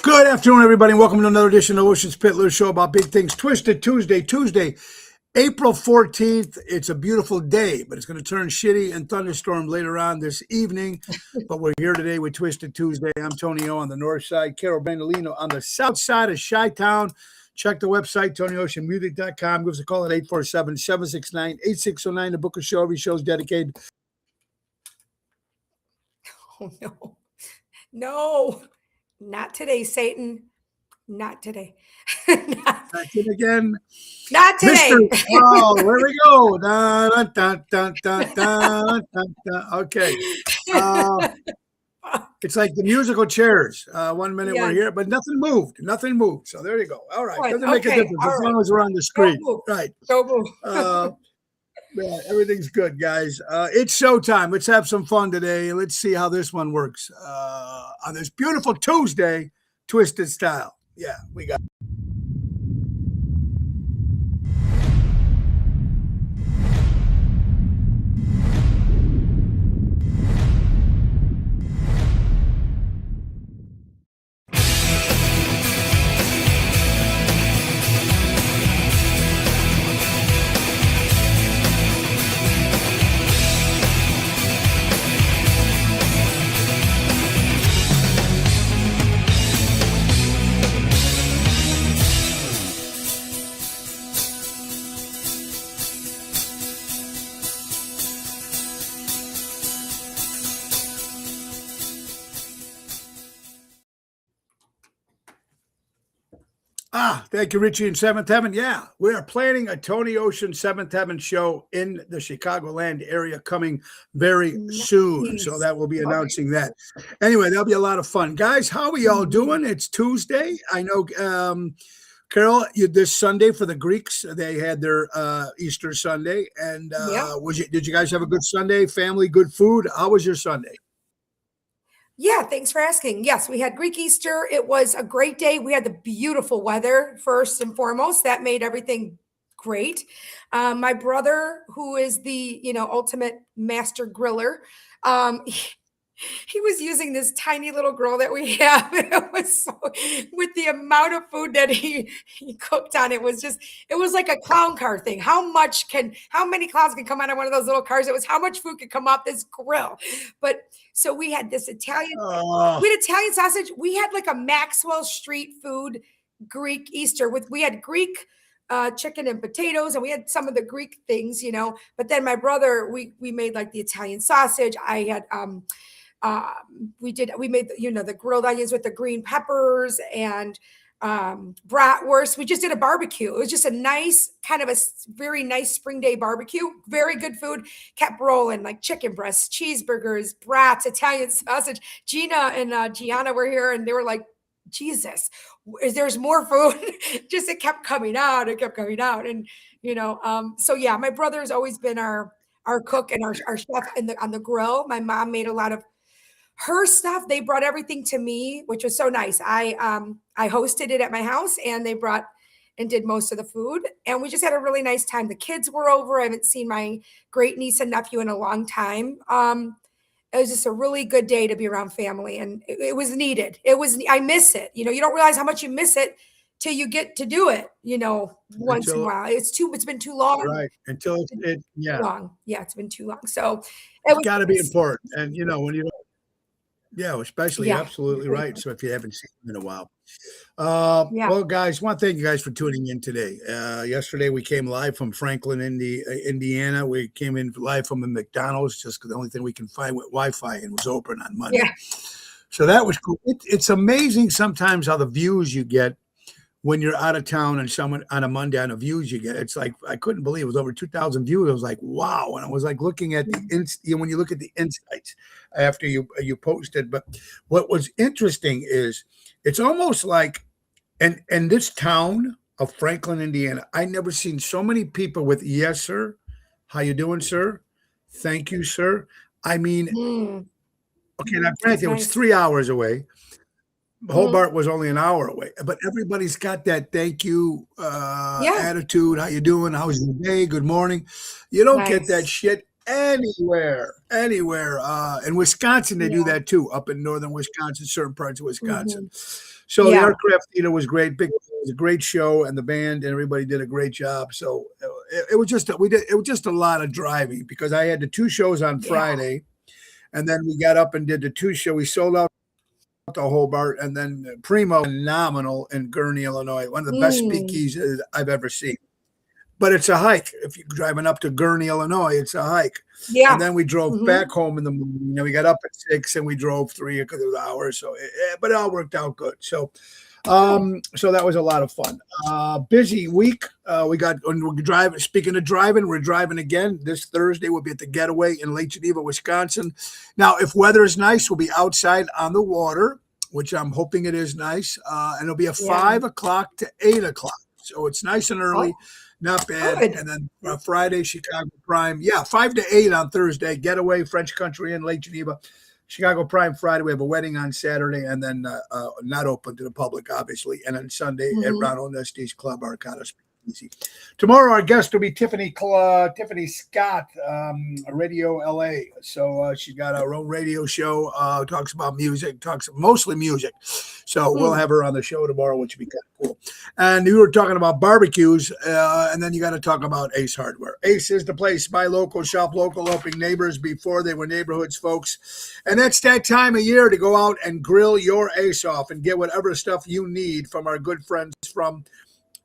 Good afternoon, everybody, and welcome to another edition of Ocean's Pit Little Show about big things. Twisted Tuesday, April 14th. It's a beautiful day, but it's going to turn shitty and thunderstorm later on this evening. But we're here today with Twisted Tuesday. I'm Tony O on the north side, Carol Bandolino on the south side of Chi-Town. Check the website, TonyOceanMusic.com. Give us a call at 847-769-8609 to book a show. Every show is dedicated. Oh, no. No. Not today, Satan. Not today. Back in again. Not today. Oh, there we go. Dun, dun, dun, dun, dun, dun, dun. Okay. It's like the musical chairs. 1 minute we're here, but nothing moved. Nothing moved. So there you go. All right. Doesn't make a difference as long as we're on the screen. Right. Don't move. Yeah, everything's good, guys. It's showtime. Let's have some fun today. Let's see how this one works on this beautiful Tuesday, Twisted Style. Yeah, we got. Thank you, Richie in Seventh Heaven. Yeah, we are planning a Tony Ocean Seventh Heaven show in the Chicagoland area coming very soon. So that will be announcing that. Anyway, that'll be a lot of fun. Guys, how are we all doing? It's Tuesday. I know, Carol, this Sunday for the Greeks, they had their Easter Sunday. And did you guys have a good Sunday? Family, good food? How was your Sunday? Yeah, thanks for asking. Yes, we had Greek Easter. It was a great day. We had the beautiful weather first and foremost. That made everything great. My brother, who is the ultimate master griller, he was using this tiny little grill that we have. It was so, with the amount of food that he cooked on, it was like a clown car thing. How many clowns can come out of one of those little cars? It was how much food could come off this grill. But so we had this Italian sausage. We had like a Maxwell Street food Greek Easter we had Greek chicken and potatoes, and we had some of the Greek things, but then my brother, we made like the Italian sausage. I had, we made the grilled onions with the green peppers and bratwurst. We just did a barbecue. It was just a nice very nice spring day barbecue. Very good food. Kept rolling, like chicken breasts, cheeseburgers, brats, Italian sausage. Gina and Gianna were here, and they were like, Jesus, there's more food. Just it kept coming out. And so yeah, my brother has always been our cook and our chef on the grill. My mom made a lot of her stuff. They brought everything to me, which was so nice. I hosted it at my house, and they brought and did most of the food, and we just had a really nice time. The kids were over. I haven't seen my great niece and nephew in a long time. It was just a really good day to be around family, and it was needed. I miss it. You don't realize how much you miss it till you get to do it, once in a while. It's been too long. Right. Until long. Yeah, it's been too long. So it's got to be important. And when you especially absolutely right. So if you haven't seen them in a while. Well, guys, want to thank you guys for tuning in today. Yesterday we came live from Franklin, Indiana. We came in live from a McDonald's, just because the only thing we can find with Wi-Fi, and was open on Monday. Yeah. So that was cool. It's amazing sometimes how the views you get when you're out of town, and someone on a Monday on the views you get. It's like, I couldn't believe it was over 2,000 views. I was like, wow. And I was like looking at when you look at the insights after you posted. But what was interesting is it's almost like, and this town of Franklin, Indiana, I never seen so many people with yes, sir. How you doing, sir? Thank you, sir. I mean, okay, now granted, it was 3 hours away. Hobart was only an hour away, but everybody's got that thank you attitude. How you doing? How's your day? Good morning. You don't get that shit Anywhere. In Wisconsin, they do Yeah. that too. Up in northern Wisconsin, certain parts of Wisconsin. Hmm. So the Yeah. Artcraft Theater was great. Big, it was a great show, and the band and everybody did a great job. So it was just it was just a lot of driving because I had the two shows on Yeah. Friday, and then we got up and did the two show. We sold out to Hobart, and then Primo, phenomenal in Gurnee, Illinois, one of the best Mm. speakeasies I've ever seen. But it's a hike. If you're driving up to Gurnee, Illinois, it's a hike. Yeah. And then we drove Hmm. back home in the morning. You know, we got up at 6 and we drove 3 because it was hours. So, but it all worked out good. So, so that was a lot of fun. Busy week. We got when we're driving. Speaking of driving, we're driving again this Thursday. We'll be at the Getaway in Lake Geneva, Wisconsin. Now, if weather is nice, we'll be outside on the water, which I'm hoping it is nice. And it'll be a 5 o'clock to 8 o'clock. So it's nice and early. Oh, Not bad. good. And then Friday, Chicago Prime. Yeah, 5 to 8 on Thursday. Getaway, French Country in Lake Geneva. Chicago Prime Friday. We have a wedding on Saturday, and then not open to the public, obviously. And then Sunday at Ron Onesti's Club Arcana Speakeasy. Tomorrow, our guest will be Tiffany Scott, Radio LA. So she's got her own radio show, talks about music, talks mostly music. So we'll have her on the show tomorrow, which would be kind of cool. And you were talking about barbecues, and then you got to talk about Ace Hardware. Ace is the place. Buy local, shop local, helping neighbors before they were neighborhoods, folks. And that's that time of year to go out and grill your Ace off and get whatever stuff you need from our good friends from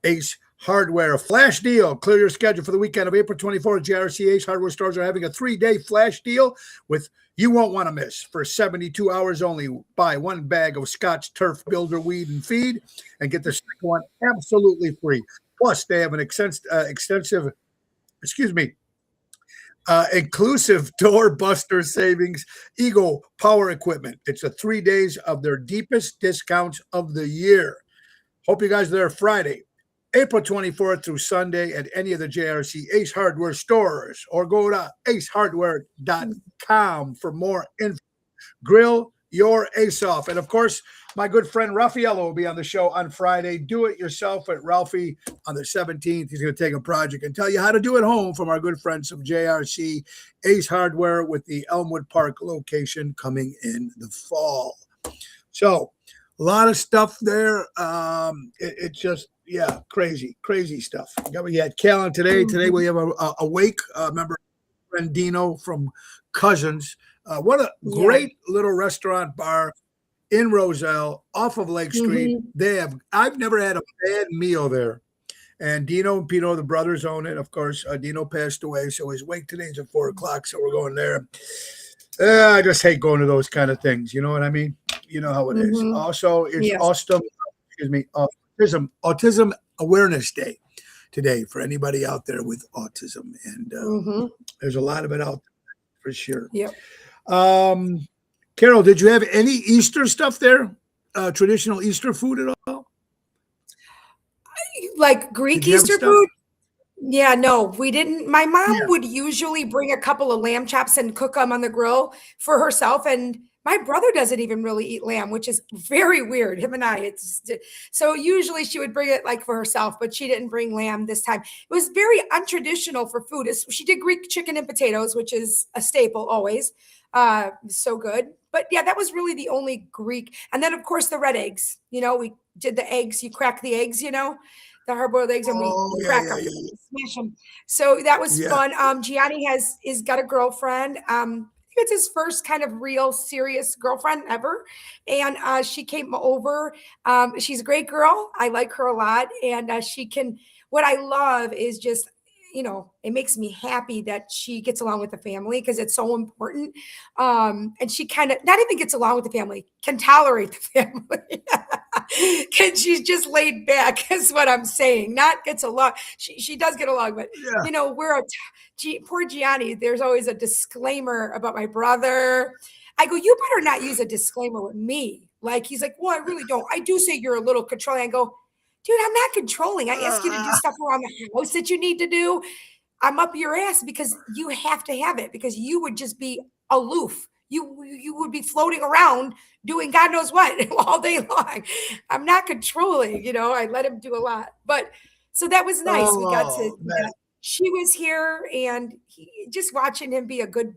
Ace Hardware. A flash deal. Clear your schedule for the weekend of April 24th. JRC Ace Hardware stores are having a 3-day flash deal with you won't want to miss. For 72 hours only, buy 1 bag of Scotch Turf Builder Weed and Feed and get the second one absolutely free. Plus, they have an inclusive door buster savings, Eagle Power Equipment. It's a 3 days of their deepest discounts of the year. Hope you guys are there Friday, April 24th through Sunday at any of the JRC Ace Hardware stores, or go to acehardware.com for more info. Grill your Ace off. And of course, my good friend Raffaello will be on the show on Friday. Do it yourself at Ralphie on the 17th. He's going to take a project and tell you how to do it home from our good friends from JRC Ace Hardware with the Elmwood Park location coming in the fall. So a lot of stuff there. It's just, yeah, crazy stuff. We had Callan today. Today we have a wake. Remember friend Dino from Cousins. What a great little restaurant bar in Roselle off of Lake Street. I've never had a bad meal there. And Dino and Pino, the brothers, own it. Of course, Dino passed away, so his wake today's at 4 o'clock, so we're going there. I just hate going to those kind of things. You know what I mean? You know how it is. Also, it's Autism Awareness Day today for anybody out there with autism. And there's a lot of it out there for sure. Yep. Carol, did you have any Easter stuff there? Traditional Easter food at all? Like Greek Easter food? Yeah, no, we didn't. My mom would usually bring a couple of lamb chops and cook them on the grill for herself. And my brother doesn't even really eat lamb, which is very weird. Him and I, so usually she would bring it like for herself, but she didn't bring lamb this time. It was very untraditional for food. She did Greek chicken and potatoes, which is a staple always. So good. But yeah, that was really the only Greek. And then of course the red eggs, we did the eggs, you crack the eggs, the hard-boiled eggs, and we crack them, smash them. So that was fun. Gianni is got a girlfriend. I think it's his first kind of real serious girlfriend ever. And she came over. She's a great girl. I like her a lot. And what I love is just, it makes me happy that she gets along with the family because it's so important. And she kind of not even gets along with the family, can tolerate the family. Because she's just laid back is what I'm saying. Not gets along. She does get along, but poor Gianni. There's always a disclaimer about my brother. I go, you better not use a disclaimer with me. Like he's like, well, I really don't. I do say you're a little controlling. I go, dude, I'm not controlling. I ask you to do stuff around the house that you need to do. I'm up your ass because you have to have it because you would just be aloof. You would be floating around doing God knows what all day long. I'm not controlling, I let him do a lot. But so that was nice. We got to she was here, and just watching him be a good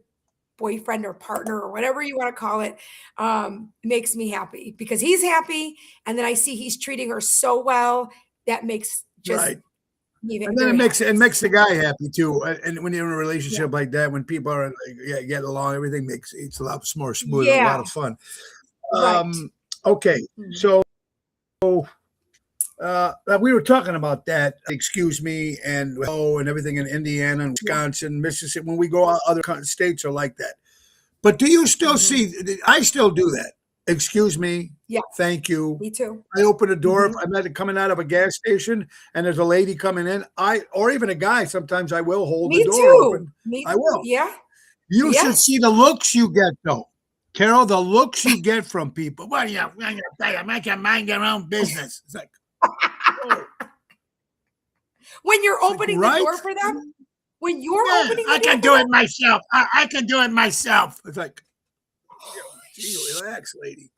boyfriend or partner or whatever you want to call it, makes me happy because he's happy. And then I see he's treating her so well. That makes just Right. me And then very it happy. makes the guy happy too. And when you're in a Yeah. relationship like that, when people are get along, everything it's a lot more smooth, a Yeah. lot of fun. Right. Okay, Mhm. so we were talking about that. Excuse me, and everything in Indiana and Yeah. Wisconsin, Mississippi. When we go out, other states are like that. But do you still see? I still do that. Excuse me. Yeah. Thank you. Me too. I open the door if Mhm. I'm coming out of a gas station and there's a lady coming in. Or even a guy. Sometimes I will hold the Me door too. open. Me I too. will. Yeah. You should Yes. see the looks you get, though, Carol. The looks you get from people. Well, yeah, I'm gonna tell you, make you mind your own business. It's like, oh, When you're it's like, opening the right? door for them, when you're Yeah, opening I the door can for do them, it myself. I can do it myself. It's like, gee, relax, lady.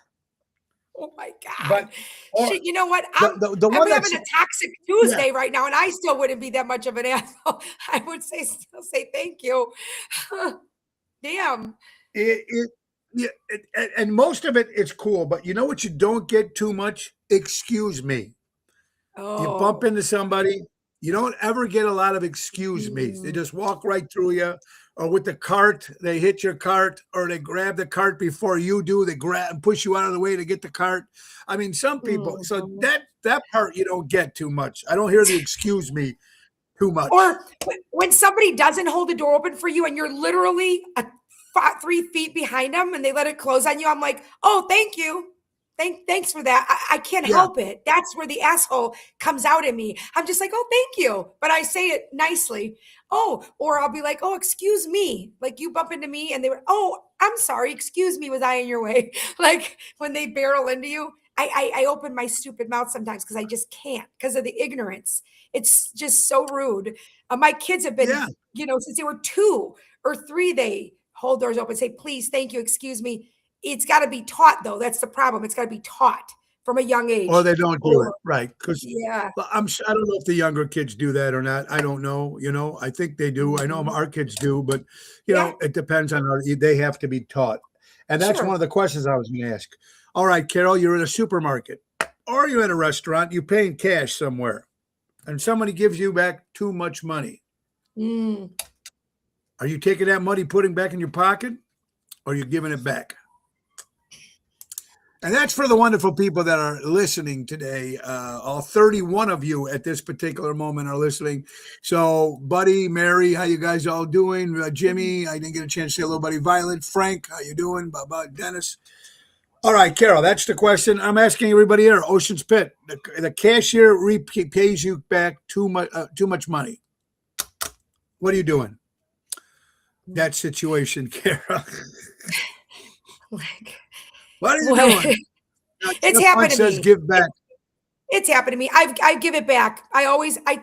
oh my God. But or Shit, you know what? the I'm one having that's a toxic yeah, Tuesday right now, and I still wouldn't be that much of an asshole. I would still say thank you. Damn. it yeah, and most of it's cool. But you know what? You don't get too much. Excuse me. You bump Oh. into somebody, you don't ever get a lot of excuse me's. They Mm. just walk right through you, or with the cart, they hit your cart, or they grab the cart before you do. They grab and push you out of the way to get the cart. I mean, some people. So Mhm. that part you don't get too much. I don't hear the excuse me too much. Or when somebody doesn't hold the door open for you and you're literally 3 feet behind them and they let it close on you, I'm like, oh, thank you. Thanks for that. I can't Yeah, help it. That's where the asshole comes out in me. I'm just like, oh, thank you. But I say it nicely. Oh, or I'll be like, oh, excuse me. Like you bump into me and they were, oh, I'm sorry. Excuse me. Was I in your way? Like when they barrel into you, I open my stupid mouth sometimes because I just can't because of the ignorance. It's just so rude. My kids have been, yeah. since they were 2 or 3, they hold doors open, say, please, thank you, excuse me. It's got to be taught, though. That's the problem. It's got to be taught from a young Or age. they don't do it Or, right because yeah. I don't know if the younger kids do that or not. I don't know. I think they do. I know Mhm. our kids do, but Yeah, it depends on they have to be taught. And that's one sure. of the questions I was going to ask. All right, Carol, you're in a supermarket or you're at a restaurant, you're paying cash somewhere, and somebody gives you back too much money. Mm. Are you taking that money, putting back in your pocket, or are you giving it back? And that's for the wonderful people that are listening today. All 31 of you at this particular moment are listening. So, Buddy, Mary, how you guys all doing? Jimmy, I didn't get a chance to say hello, buddy. Violet, Frank, how you doing? Baba, Dennis. All right, Carol, that's the question I'm asking everybody here. Ocean's Pit, the cashier pays you back too much money. What are you doing? That situation, Carol. Like, What are you what? doing? It's Jeff Hunt happened to says me. give back. It's happened to me. I give it back. I 90%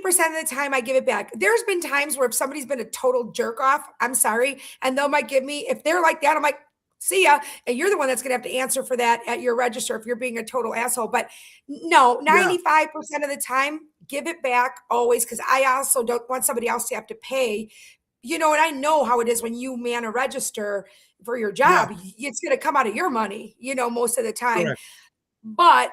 of the time I give it back. There's been times where if somebody's been a total jerk off, I'm sorry, and they might give me, if they're like that, I'm like, see ya. And you're the one that's gonna have to answer for that at your register if you're being a total asshole. But no, Yeah. 95% of the time, give it back always, because I also don't want somebody else to have to pay. And I know how it is when you man a register for your Yeah. job. It's gonna come out of your money, most of the time. Correct. But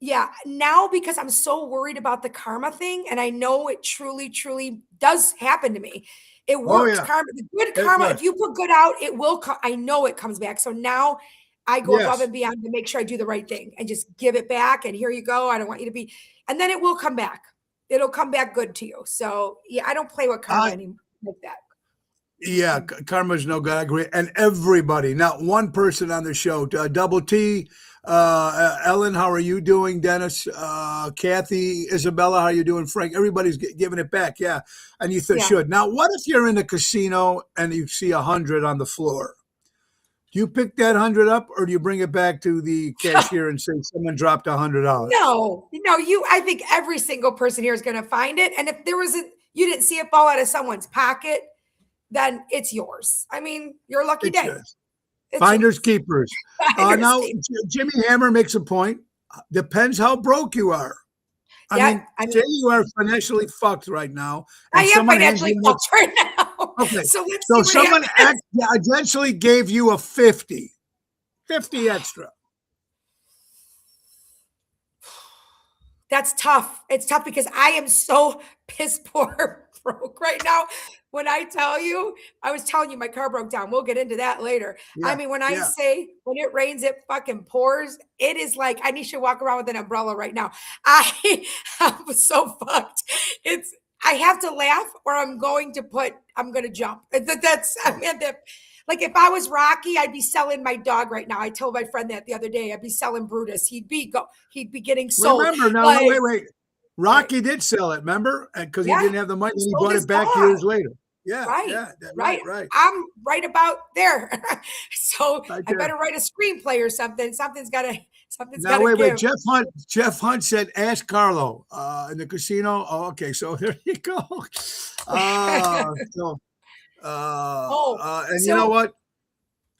yeah, now because I'm so worried about the karma thing, and I know it truly, truly does happen to me. It Oh, works. yeah. Karma, the good It karma, does. if you put good out, it will I know it comes back. So now I go above Yes. and beyond to make sure I do the right thing and just give it back. And here you go. I don't want you to be, and then it will come back. It'll come back good to you. So yeah, I don't play with karma I anymore like that. Yeah, karma's no good. I agree. And everybody, not one person on the show. Double T, Ellen, how are you doing? Dennis, Kathy, Isabella, how are you doing? Frank, everybody's giving it back. Yeah, and you Yeah. should. Now, what if you're in a casino and you see 100 on the floor? Do you pick that 100 up, or do you bring it back to the cashier and say someone dropped $100? No, I think every single person here is going to find it. And if you didn't see it fall out of someone's pocket, then it's yours. I mean, your lucky It's day. yours. It's Finders yours. keepers. Finders Now, keepers. Jimmy Hammer makes a point. Depends how broke you are. say you are financially fucked right now. I am financially fucked right now. Okay. So let's so see someone eventually gave you a 50 extra. That's tough. It's tough because I am so piss poor broke right now. When I tell you, I was telling you my car broke down. We'll get into that later. Yeah, I mean, when I say when it rains, it fucking pours. It is like I need to walk around with an umbrella right now. I'm so fucked. I have to laugh or I'm going to jump. Like if I was Rocky, I'd be selling my dog right now. I told my friend that the other day. I'd be selling Brutus. He'd be getting sold. Remember, no, wait. Rocky did sell it, remember? Because he didn't have the money. He bought it back years later. Yeah, right. I'm right about there. So I better write a screenplay or something. Something's got to wait. Jeff Hunt said, ask Carlo in the casino. Oh, okay. So there you go. You know what?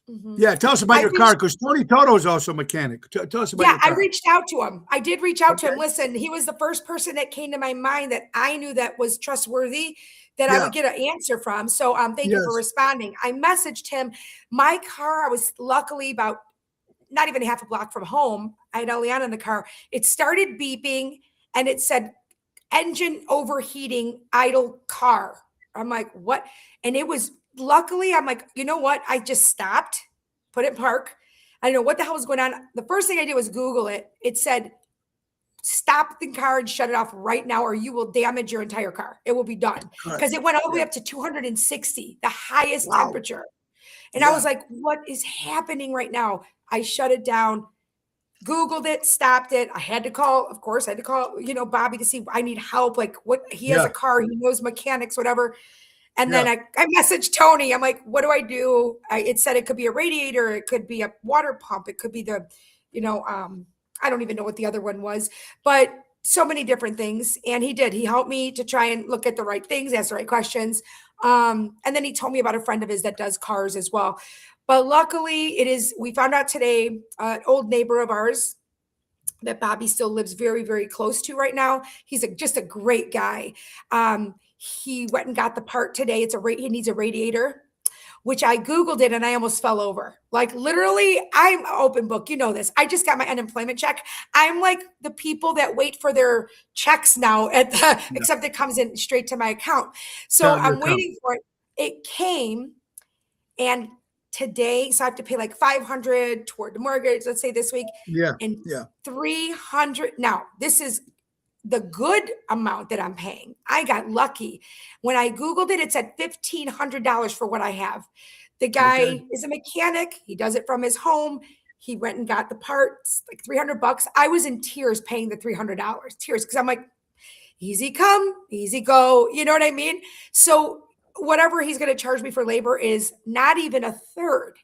Mm-hmm. Yeah, tell us about your car because Tony Toto is also a mechanic. Tell us about your car. I reached out to him. I did reach out to him. Listen, he was the first person that came to my mind that I knew that was trustworthy, that I would get an answer from. So thank you for responding. I messaged him. My car, I was luckily about not even half a block from home. I had Eliana in the car. It started beeping and it said engine overheating, idle car. I'm like, what? And it was luckily, I'm like, you know what? I just stopped, put it in park. I don't know what the hell was going on. The first thing I did was Google it. It said, stop the car and shut it off right now, or you will damage your entire car. It will be done. Because it went all the way up to 260, the highest temperature. And I was like, what is happening right now? I shut it down, Googled it, stopped it. I had to call, Bobby to see I need help. Like what he has a car, he knows mechanics, whatever. And then I messaged Tony. I'm like, what do I do? It said it could be a radiator. It could be a water pump. It could be the, I don't even know what the other one was, but so many different things. And he did. He helped me to try and look at the right things, ask the right questions. And then he told me about a friend of his that does cars as well. But luckily we found out today, an old neighbor of ours that Bobby still lives very, very close to right now. He's just a great guy. He went and got the part today. He needs a radiator, which I Googled it and I almost fell over. Like literally, I'm open book. You know this. I just got my unemployment check. I'm like the people that wait for their checks now except it comes in straight to my account. So I'm waiting for it. It came and today, so I have to pay like $500 toward the mortgage, let's say this week. And $300. Now, this is the good amount that I'm paying. I got lucky. When I Googled it, it said $1,500 for what I have. The guy is a mechanic. He does it from his home. He went and got the parts, like $300. I was in tears paying the $300. Tears, because I'm like, easy come, easy go. You know what I mean? So whatever he's going to charge me for labor is not even a third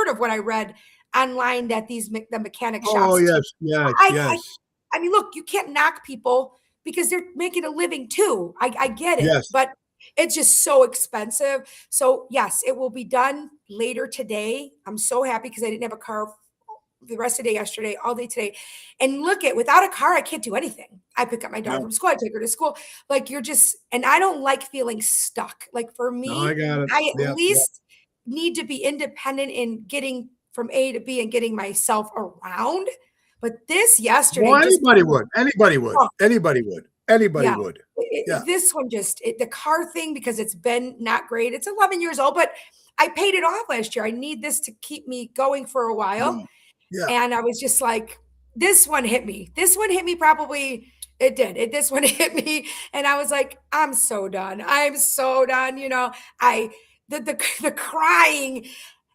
of what I read online that the mechanic shops. Oh, yes. I mean, look, you can't knock people because they're making a living too. I get it, but it's just so expensive. So yes, it will be done later today. I'm so happy because I didn't have a car the rest of the day yesterday, all day today. And without a car, I can't do anything. I pick up my daughter from school. I take her to school. Like and I don't like feeling stuck. Like for me, I at least need to be independent in getting from A to B and getting myself around. But this yesterday, anybody would. This one the car thing, because it's been not great. It's 11 years old, but I paid it off last year. I need this to keep me going for a while. And I was just like, this one hit me. Probably. It did. This one hit me. And I was like, I'm so done. The crying.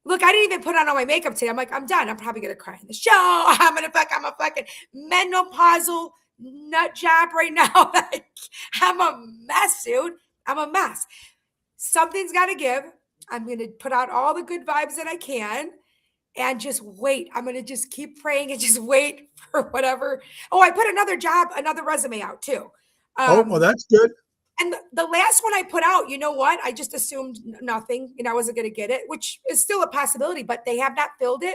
Look, I didn't even put on all my makeup today. I'm like, I'm done. I'm probably going to cry in the show. I'm a fucking menopausal nut job right now. Like, I'm a mess, dude. I'm a mess. Something's got to give. I'm going to put out all the good vibes that I can and just wait. I'm going to just keep praying and just wait for whatever. Oh, I put another resume out too. Well, that's good. And the last one I put out, you know what? I just assumed nothing and I wasn't going to get it, which is still a possibility, but they have not filled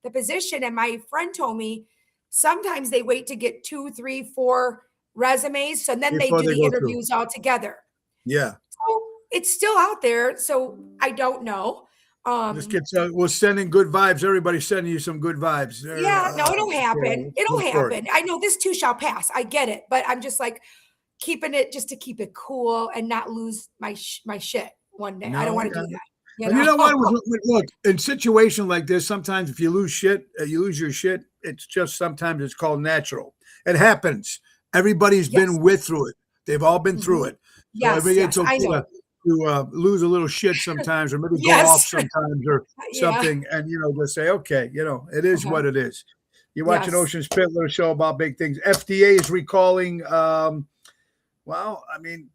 the position. And my friend told me sometimes they wait to get 2, 3, 4 resumes. So then they Before do they the go through. interviews all together. Yeah. So it's still out there. So I don't know. Just get we're sending good vibes. Everybody's sending you some good vibes. Yeah, no, it'll happen. It'll look for it. happen. I know this too shall pass. I get it, but I'm just like keeping it just to keep it cool and not lose my shit one day. I don't want to do that. You know what? Look, in situation like this, sometimes if you lose shit, you lose your shit. It's just sometimes it's called natural. It happens. Everybody's been through it. They've all been through it. So it's okay to lose a little shit sometimes, or maybe go off sometimes, or something, and just say, okay, it is what it is. You're watching Ocean Spitler show about big things. FDA is recalling. Well, I mean,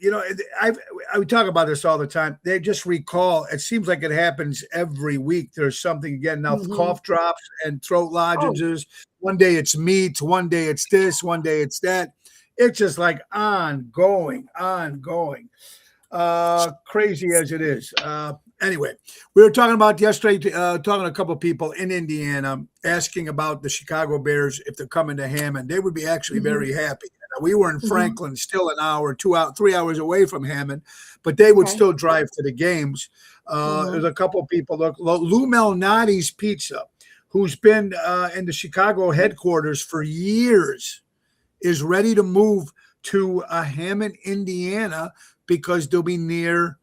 we talk about this all the time. They just recall. It seems like it happens every week. There's something again now. Cough drops and throat lozenges. One day it's meat. One day it's this. One day it's that. It's just like ongoing. Crazy as it is. Anyway, we were talking about yesterday, talking to a couple of people in Indiana, asking about the Chicago Bears if they're coming to Hammond. They would be actually very happy. We were in Franklin, still an hour, 3 hours away from Hammond, but they would still drive to the games. There's a couple of people. Look, Lou Malnati's Pizza, who's been in the Chicago headquarters for years, is ready to move to Hammond, Indiana, because they'll be near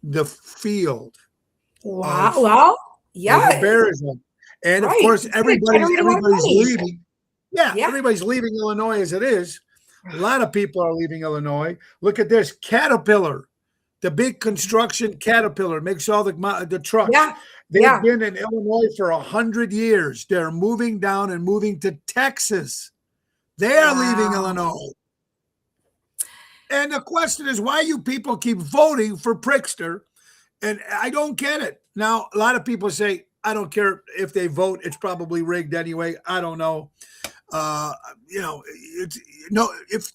the field. Wow. Well, yeah. The Bears. And of course, everybody's leaving. Yeah, everybody's leaving Illinois as it is. A lot of people are leaving Illinois. Look at this. Caterpillar, the big construction Caterpillar, makes all the trucks. Yeah. They've been in Illinois for 100 years. They're moving down and moving to Texas. They're leaving Illinois. And the question is, why you people keep voting for Pritzker? And I don't get it. Now, a lot of people say, I don't care if they vote. It's probably rigged anyway. I don't know. If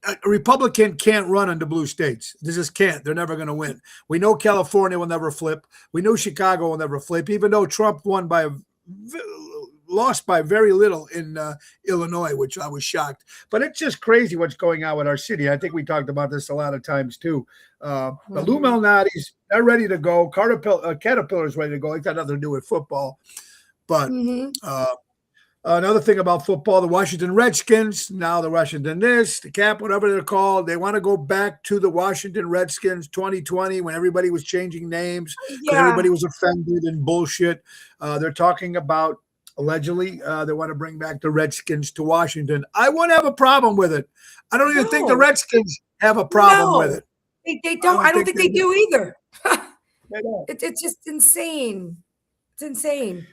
a Republican can't run in the blue states, they just can't. They're never going to win. We know California will never flip. We know Chicago will never flip, even though Trump lost by very little in Illinois, which I was shocked. But it's just crazy what's going on with our city. I think we talked about this a lot of times too. The Lou Malnati's, they're ready to go. Caterpillar's ready to go. It's got nothing to do with football. But another thing about football, the Washington Redskins, now the Washington the Cap, whatever they're called, they want to go back to the Washington Redskins 2020 when everybody was changing names, everybody was offended and bullshit. They're talking about, allegedly, they want to bring back the Redskins to Washington. I wouldn't have a problem with it. I don't even think the Redskins have a problem with it. They don't. I don't think they do either. They don't. It's just insane. It's insane.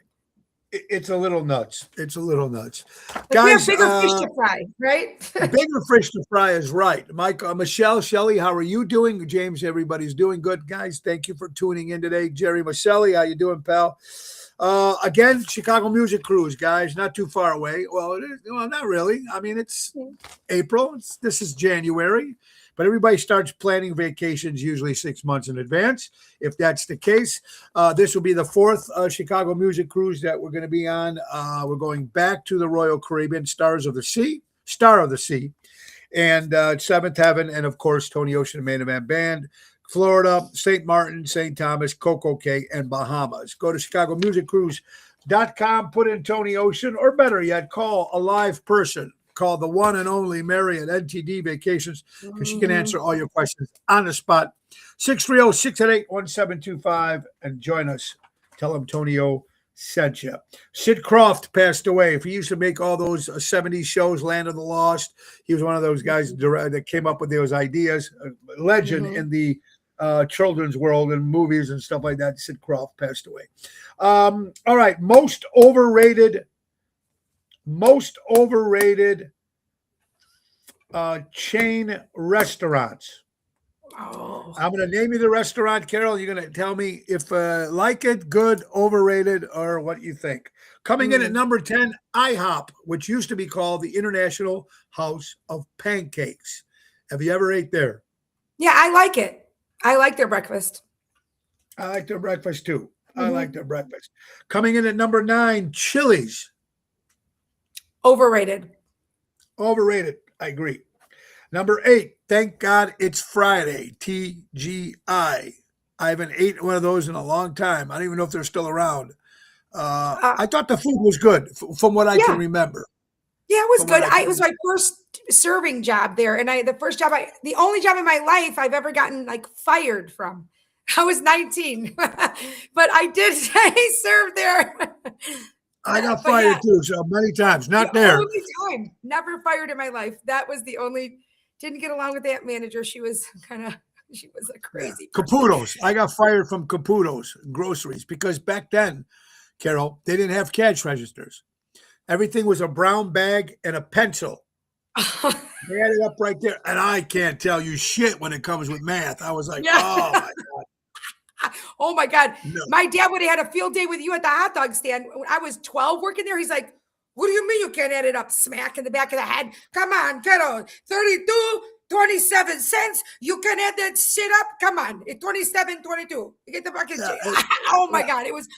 It's a little nuts. It's a little nuts. Guys, we have bigger fish to fry, right? Bigger fish to fry is right. Mike, Michelle, Shelley, how are you doing? James, everybody's doing good. Guys, thank you for tuning in today. Jerry Maselli, how you doing, pal? Again, Chicago Music Cruise, guys, not too far away. Well, not really. I mean, it's April. This is January. But everybody starts planning vacations usually 6 months in advance. If that's the case, this will be the fourth Chicago Music Cruise that we're going to be on. We're going back to the Royal Caribbean, Star of the Sea, and Seventh Heaven, and of course, Tony Ocean and Main Event Band. Florida, St. Martin, St. Thomas, Coco Cay, and Bahamas. Go to ChicagoMusicCruise.com, put in Tony Ocean, or better yet, call a live person. Call the one and only Mary at NTD Vacations, because she can answer all your questions on the spot. 630-688-1725, and join us. Tell them Tony O sent you. Sid Croft passed away. If he used to make all those 70s shows, Land of the Lost, he was one of those guys that came up with those ideas. A legend in the children's world and movies and stuff like that. Sid Croft passed away. All right, most overrated chain restaurants. I'm going to name you the restaurant, Carol. You're going to tell me if like it, good, overrated, or what you think. Coming in at number 10, IHOP, which used to be called the International House of Pancakes. Have you ever ate there? Yeah, I like it. I like their breakfast. I like their breakfast too. I like their breakfast. Coming in at number 9, Chili's. Overrated. Overrated. I agree. Number 8, thank God it's Friday. TGI. I haven't ate one of those in a long time. I don't even know if they're still around. Uh, I thought the food was good from what I can yeah. remember. Yeah, it was From what good. I can It was my first serving job there, and the only job in my life I've ever gotten like fired from. I was 19, but I served there. I got But yeah, fired too, so many times. the Not there. only time, never fired in my life. That was the only. Didn't get along with that manager. She was a Yeah. crazy person. Caputo's. I got fired from Caputo's groceries because back then, Carol, they didn't have cash registers. Everything was a brown bag and a pencil. They had it up right there. And I can't tell you shit when it comes with math. I was like, Yeah. oh my God. Oh my God. No. My dad would have had a field day with you at the hot dog stand. When I was 12 working there, he's like, what do you mean you can't add it up? Smack in the back of the head. Come on, kiddo. 32, 27 cents. You can add that shit up. Come on. It's 27, 22. You get the fucking shit. Oh my God. It was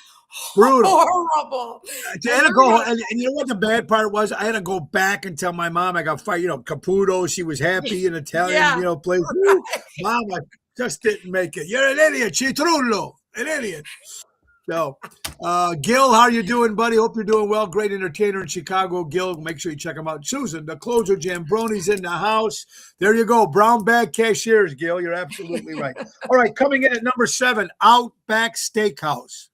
brutal. Horrible. I had to go, and you know what the bad part was? I had to go back and tell my mom I got fired. You know, Caputo, she was happy in Italian, place. Right. Mom, I just didn't make it. You're an idiot, Citrullo, an idiot. So, Gil, how are you doing, buddy? Hope you're doing well. Great entertainer in Chicago, Gil. Make sure you check him out. Susan, the closer, Jambroni's in the house. There you go. Brown bag cashiers, Gil. You're absolutely right. All right, coming in at number 7, Outback Steakhouse.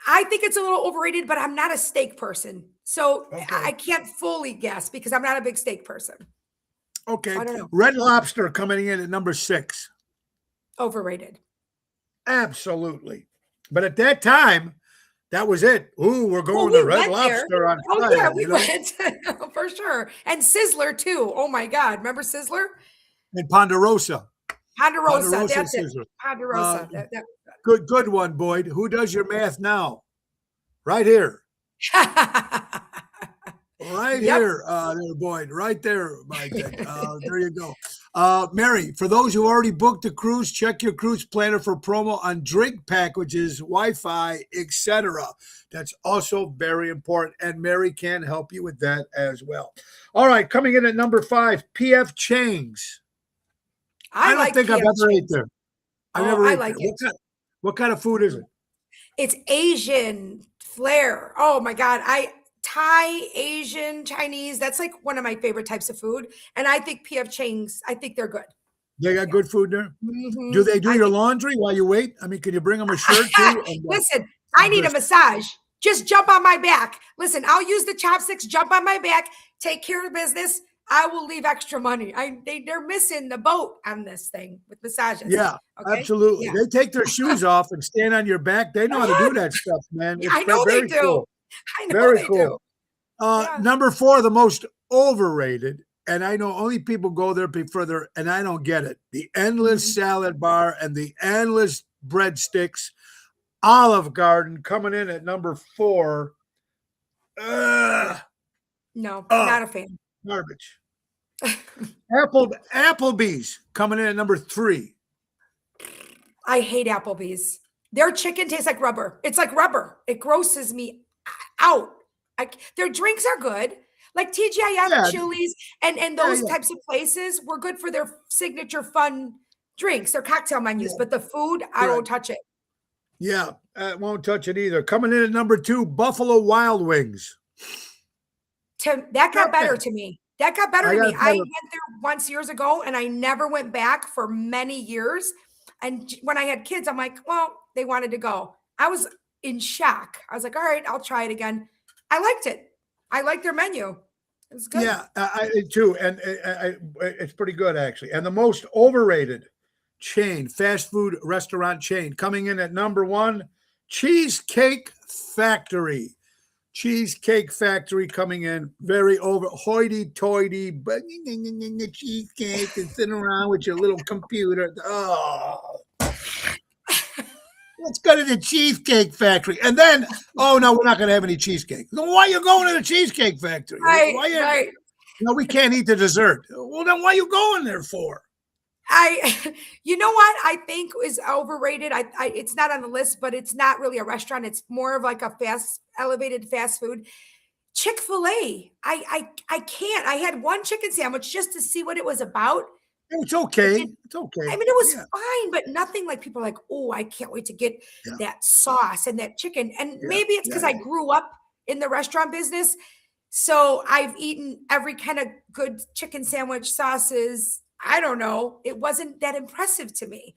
I think it's a little overrated, but I'm not a steak person. So okay. I can't fully guess because I'm not a big steak person. Okay. I don't know. Red Lobster coming in at number 6. Overrated. Absolutely. But at that time, that was it. Ooh, we're going to Red Lobster on Friday. Yeah, we went for sure. And Sizzler too. Oh my God. Remember Sizzler? And Ponderosa. Ponderosa. That's Sizzler. It. Ponderosa. Good one, Boyd. Who does your math now? Right here. Right here, there, Boyd. Right there, Mike. There you go. Mary, for those who already booked a cruise, check your cruise planner for promo on drink packages, Wi-Fi, etc. That's also very important, and Mary can help you with that as well. All right, coming in at number 5, P.F. Chang's. I don't think I've ever ate there. I never ate there. What kind of food is it? It's Asian flair. Oh my God. Thai, Asian, Chinese. That's like one of my favorite types of food. And I think P.F. Chang's, I think they're good. They got good food there? Mm-hmm. Do they do your laundry while you wait? I mean, can you bring them a shirt too? Listen, I need a massage. Just jump on my back. Listen, I'll use the chopsticks, jump on my back, take care of business. I will leave extra money. They're missing the boat on this thing with massages. Yeah, okay? Absolutely. Yeah. They take their shoes off and stand on your back. They know how to do that stuff, man. It's I know they do. Cool. I know they do. Number 4, the most overrated, and I know only people go there further, and I don't get it. The endless salad bar and the endless breadsticks. Olive Garden coming in at number 4. No, not a fan. Garbage. Applebee's coming in at number 3. I hate Applebee's. Their chicken tastes like rubber. It's like rubber. It grosses me out. Their drinks are good. Like TGIF, Chili's, and those types of places were good for their signature fun drinks, their cocktail menus. But the food, I won't touch it. Yeah, I won't touch it either. Coming in at number 2, Buffalo Wild Wings. That got better to me. That got better to me. I went there once years ago, and I never went back for many years. And when I had kids, I'm like, well, they wanted to go. I was in shock. I was like, all right, I'll try it again. I liked it. I liked their menu. It was good. Yeah, I too. And it's pretty good, actually. And the most overrated chain, fast food restaurant chain, coming in at number 1, Cheesecake Factory. Cheesecake Factory coming in very over hoity-toity, but cheesecake and sitting around with your little computer. Oh, let's go to the Cheesecake Factory. And then, oh, no, we're not going to have any cheesecake. Then why are you going to the Cheesecake Factory? Right. No, we can't eat the dessert. Well, then why are you going there for? You know what I think is overrated? It's not on the list, but it's not really a restaurant. It's more of like a elevated fast food. Chick-fil-A. I can't. I had one chicken sandwich just to see what it was about. It's okay. It's I okay. mean, it was Yeah. fine, but nothing like people are like, oh, I can't wait to get Yeah. that sauce and that chicken. And Yeah. maybe it's because I grew up in the restaurant business. So I've eaten every kind of good chicken sandwich sauces. I don't know. It wasn't that impressive to me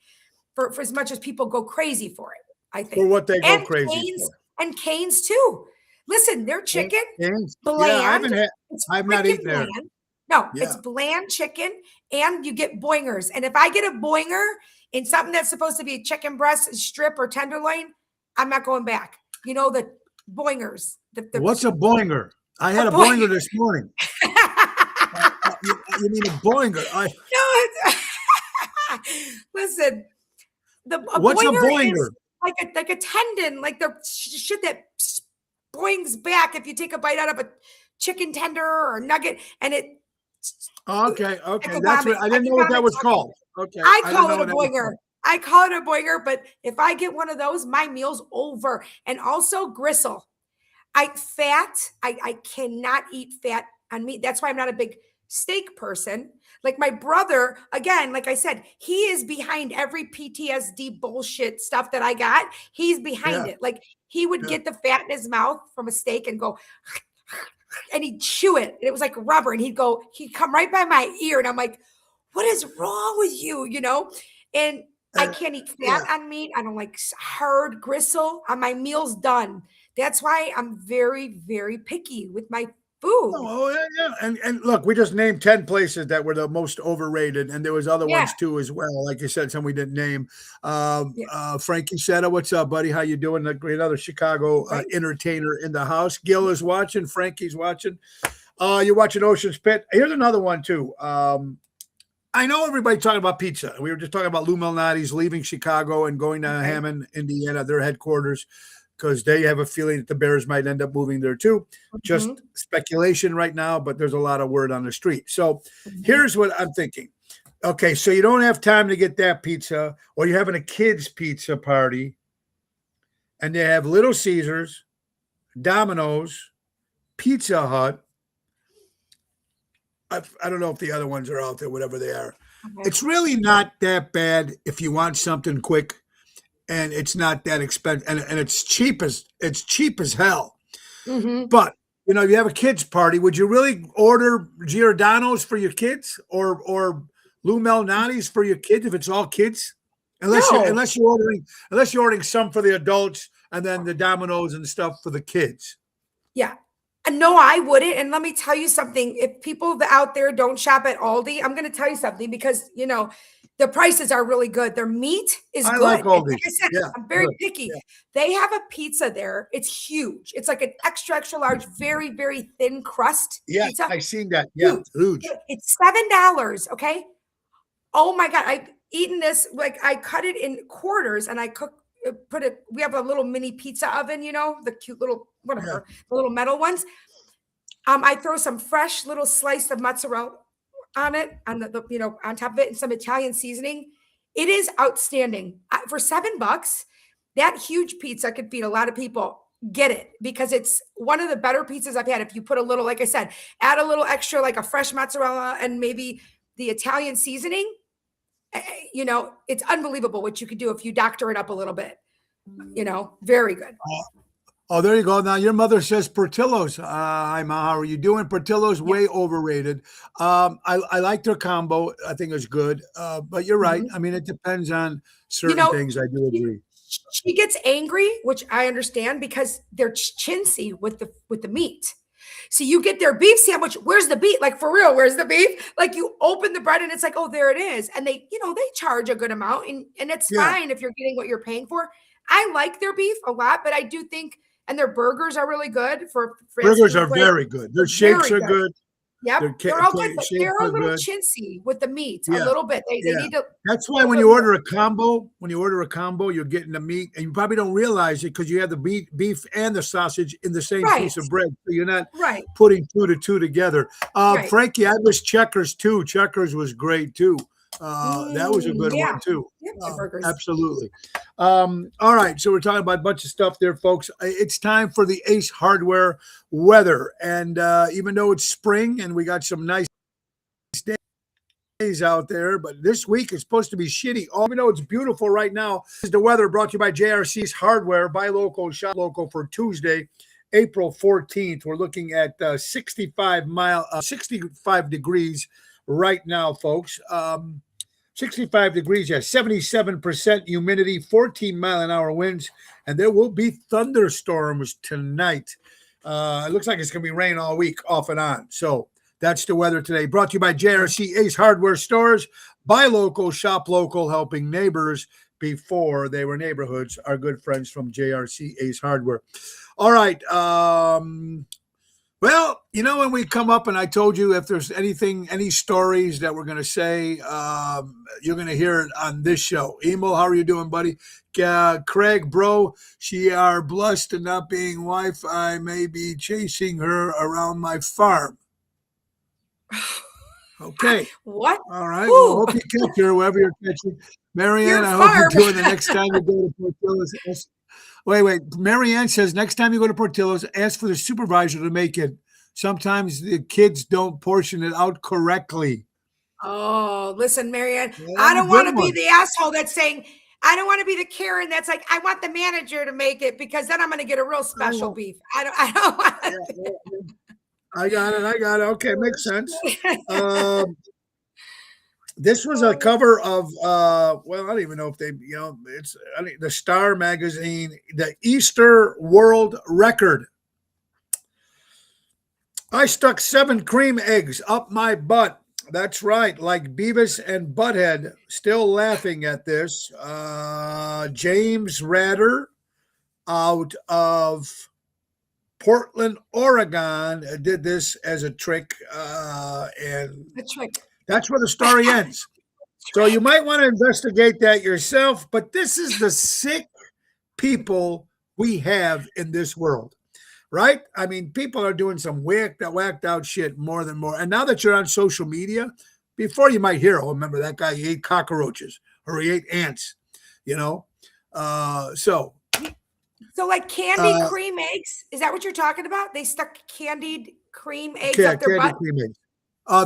for as much as people go crazy for it, I think. For what they go And crazy Cane's, for. and Cane's too. Listen, their chicken, Cane's. bland. Yeah, It's I've not freaking eaten there. bland. No, Yeah. it's bland chicken, and you get boingers. And if I get a boinger in something that's supposed to be a chicken breast strip or tenderloin, I'm not going back. You know, the boingers. What's a boinger? I had a boinger this morning. You mean a boinger? No, listen. What's a boinger? Is like a tendon, like the shit that boings back if you take a bite out of a chicken tender or nugget, and it. Okay. That's what I didn't know what that was called. Okay, I call it a boinger. I call it a boinger, but if I get one of those, my meal's over. And also gristle. I cannot eat fat on meat. That's why I'm not a big steak person. Like my brother, again, like I said, he is behind every PTSD bullshit stuff that I got. He's behind it. Like he would get the fat in his mouth from a steak and go, and he'd chew it. And it was like rubber. And he'd come right by my ear. And I'm like, what is wrong with you? You know? And I can't eat fat on meat. I don't like hard gristle on my meals done. That's why I'm very, very picky with my food. Oh, yeah. And look, we just named 10 places that were the most overrated, and there was other ones too as well. Like you said, some we didn't name. Frankie Setta, what's up, buddy? How you doing? Another Chicago entertainer in the house. Gil is watching. Frankie's watching. You're watching Ocean's Pit. Here's another one too. I know everybody talking about pizza. We were just talking about Lou Malnati's leaving Chicago and going to Hammond, Indiana, their headquarters, because they have a feeling that the Bears might end up moving there too. Just speculation right now, but there's a lot of word on the street. So here's what I'm thinking. Okay, so you don't have time to get that pizza, or you're having a kid's pizza party, and they have Little Caesars, Domino's, Pizza Hut. I don't know if the other ones are out there, whatever they are. It's really not that bad if you want something quick, and it's not that expensive, and it's cheap as hell. But you have a kids party. Would you really order Giordano's for your kids or Lou Malnati's for your kids if it's all kids? Unless you're ordering some for the adults and then the Domino's and stuff for the kids. Yeah. No, I wouldn't. And let me tell you something. If people out there don't shop at Aldi, I'm going to tell you something because, the prices are really good. Their meat is good. Like Aldi. Like I said, I'm very picky. Yeah. They have a pizza there. It's huge. It's like an extra, extra large, very, very thin crust pizza. I've seen that. Yeah, huge. It's $7. Okay. Oh my God. I've eaten this. Like I cut it in quarters and I we have a little mini pizza oven, the cute little, whatever, the little metal ones. I throw some fresh little slice of mozzarella on it, on on top of it, and some Italian seasoning. It is outstanding. For $7, that huge pizza could feed a lot of people. Get it, because it's one of the better pizzas I've had. If you put a little, like I said, add a little extra, like a fresh mozzarella and maybe the Italian seasoning, it's unbelievable what you could do if you doctor it up a little bit. Very good. Oh, there you go. Now your mother says Portillo's. Hi, Ma. How are you doing? Portillo's way overrated. I like their combo. I think it's good. But you're right. I mean, it depends on certain things. I do agree. She gets angry, which I understand because they're chintzy with the meat. So you get their beef sandwich. Where's the beef? Like for real, where's the beef? Like you open the bread and it's like, oh, there it is. And they charge a good amount and it's fine if you're getting what you're paying for. I like their beef a lot, but I do think, and their burgers are really good for burgers are very good. Their shakes are good. Yep, they're all good, but they're a little chintzy with the meat, a little bit. They need to. That's why when you order a combo, you're getting the meat, and you probably don't realize it because you have the beef and the sausage in the same piece of bread, so you're not putting two together. Frankie, I miss Checkers too. Checkers was great too. That was a good Yeah. one too. Yeah, burgers. Absolutely. All right. So we're talking about a bunch of stuff there, folks. It's time for the Ace Hardware weather. And even though it's spring and we got some nice days out there, but this week is supposed to be shitty. Even though it's beautiful right now, this is the weather brought to you by JRC's Hardware. Buy local, shop local for Tuesday, April 14th. We're looking at 65 degrees right now, folks. 65 degrees, yeah, 77% humidity, 14-mile-an-hour winds, and there will be thunderstorms tonight. It looks like it's going to be rain all week, off and on. So that's the weather today. Brought to you by JRC Ace Hardware Stores. Buy local, shop local, helping neighbors before they were neighborhoods. Our good friends from JRC Ace Hardware. All right. Well, when we come up and I told you if there's any stories that we're going to say, you're going to hear it on this show. Emil, how are you doing, buddy? Craig, bro, she are blessed in not being wife. I may be chasing her around my farm. Okay. What? All right. Well, hope you catch her wherever you're catching. Marianne, I hope you're doing the next time you go to Portillo's. Wait. Marianne says next time you go to Portillo's, ask for the supervisor to make it. Sometimes the kids don't portion it out correctly. Oh, listen, Marianne, I don't want to be the asshole that's saying, I don't want to be the Karen that's like, I want the manager to make it because then I'm going to get a real special beef. I don't want I got it. Okay, makes sense. This was a cover of I don't even know if they, it's the Star magazine, the Easter World Record. I stuck 7 cream eggs up my butt. That's right, like Beavis and Butthead, still laughing at this. James Ratter out of Portland, Oregon, did this as a trick, and that's where the story ends. So you might want to investigate that yourself, but this is the sick people we have in this world, right? I mean, people are doing some whacked out shit more than more. And now that you're on social media, before you might hear, remember that guy, he ate cockroaches or he ate ants, So like candied cream eggs? Is that what you're talking about? They stuck candied cream eggs up their butt? Cream eggs.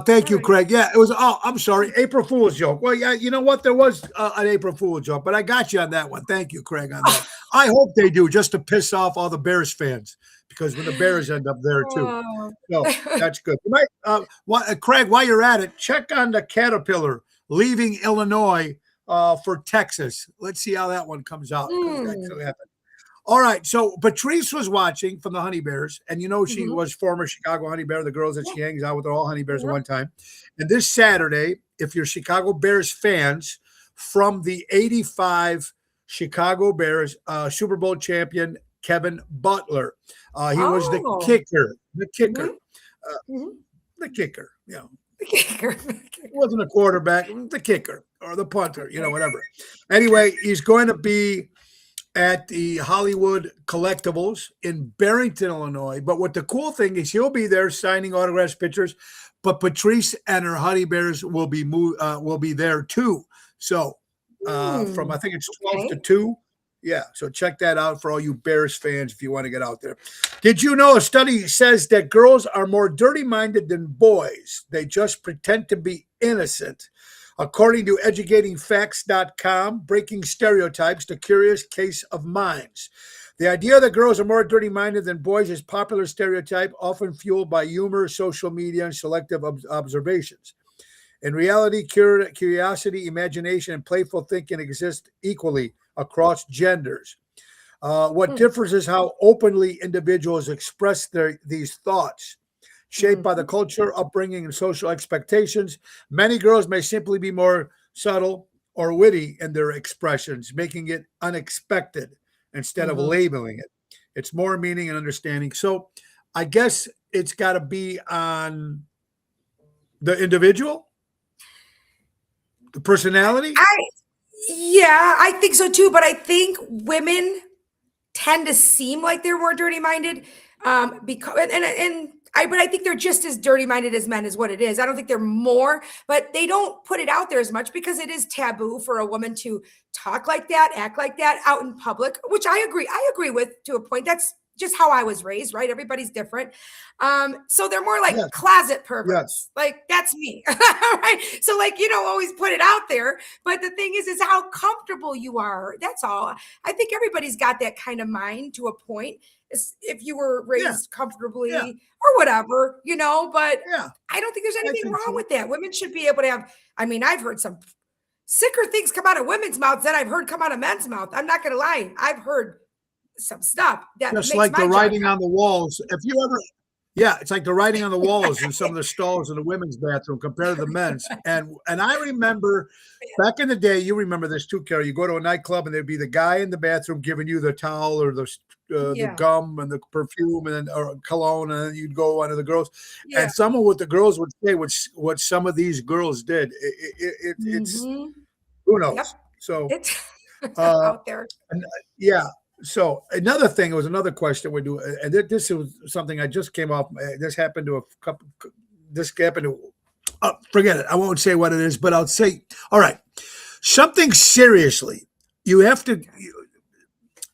Thank you, Craig. Yeah, it was, I'm sorry, April Fool's joke. Well, yeah, you know what? There was an April Fool's joke, but I got you on that one. Thank you, Craig, on that. I hope they do, just to piss off all the Bears fans, because when the Bears end up there too. So that's good. You might, Craig, while you're at it, check on the Caterpillar leaving Illinois for Texas. Let's see how that one comes out. That could happen. All right, so Patrice was watching from the Honey Bears, and she was former Chicago Honey Bear, the girls that she hangs out with are all Honey Bears at one time. And this Saturday, if you're Chicago Bears fans, from the 85 Chicago Bears, Super Bowl champion Kevin Butler. He was the kicker. The kicker. The kicker, The kicker. He wasn't a quarterback, the kicker or the punter, whatever. Anyway, he's going to be at the Hollywood Collectibles in Barrington, Illinois. But what the cool thing is, he'll be there signing autographs, pictures. But Patrice and her Honey Bears will be there too. So from I think it's 12 to 2. Yeah, so check that out for all you Bears fans if you want to get out there. Did you know a study says that girls are more dirty-minded than boys? They just pretend to be innocent. According to educatingfacts.com, breaking stereotypes, the curious case of minds. The idea that girls are more dirty-minded than boys is a popular stereotype, often fueled by humor, social media, and selective observations. In reality, curiosity, imagination, and playful thinking exist equally across genders. What differs is how openly individuals express these thoughts. Shaped by the culture, upbringing, and social expectations, many girls may simply be more subtle or witty in their expressions, making it unexpected instead of labeling it. It's more meaning and understanding. So I guess it's got to be on the individual, the personality. I think so too. But I think women tend to seem like they're more dirty-minded. Because and but I think they're just as dirty-minded as men is what it is. I don't think they're more, but they don't put it out there as much because it is taboo for a woman to talk like that, act like that out in public, which I agree with to a point. That's just how I was raised, right? Everybody's different. So they're more like Yes. closet perverts. Yes. Like that's me. Right. So like, always put it out there. But the thing is how comfortable you are. That's all. I think everybody's got that kind of mind to a point. If you were raised comfortably or whatever, but I don't think there's anything wrong with that. Women should be able to have, I've heard some sicker things come out of women's mouths than I've heard come out of men's mouth. I'm not going to lie. I've heard some stuff that just makes like my the job writing tough. on the walls. If you ever, it's like the writing on the walls in some of the stalls in the women's bathroom compared to the men's. And I remember back in the day, you remember this too, Carol. You go to a nightclub and there'd be the guy in the bathroom giving you the towel or the gum and the perfume and then or cologne, and then you'd go onto the girls. Yeah. And someone with the girls would say what some of these girls did. It's who knows. Yep. So it's out there. So another thing, it was another question we do, and this was something I just came off. This happened to a couple. This happened to. Forget it. I won't say what it is, but I'll say, all right, something seriously. You have to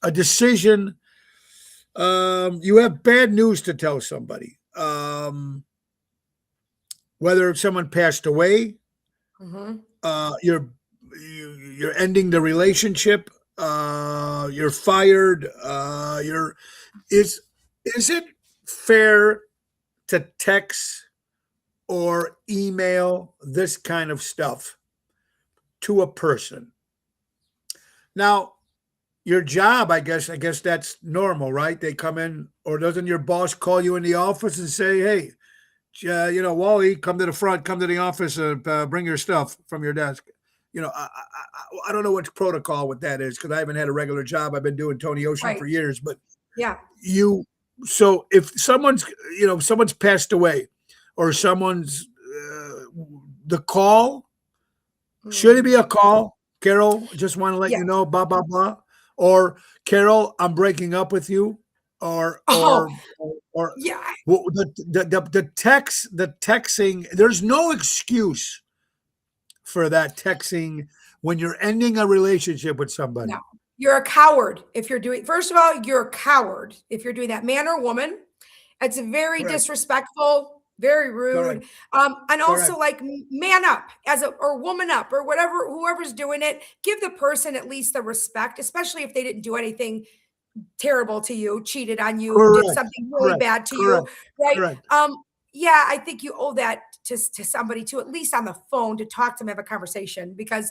a decision. You have bad news to tell somebody. Whether someone passed away, you're ending the relationship. You're fired. Is it fair to text or email this kind of stuff to a person? Now, your job, I guess that's normal, right? They come in, or doesn't your boss call you in the office and say, "Hey, Wally, come to the front, come to the office, bring your stuff from your desk." I don't know what protocol with that is because I haven't had a regular job. I've been doing Tony Ocean for years, but so if someone's passed away or someone's the call, should it be a call? Carol, just want to let you know, blah, blah, blah. Or Carol, I'm breaking up with you. Or the texting, there's no excuse for that texting when you're ending a relationship with somebody. No, you're a coward if you're doing. First of all, you're a coward if you're doing that, man or woman. It's very disrespectful, very rude, and also like man up or woman up or whatever. Whoever's doing it, give the person at least the respect, especially if they didn't do anything terrible to you, cheated on you, did something really bad to you, right? I think you owe that to somebody to at least on the phone to talk to them, have a conversation, because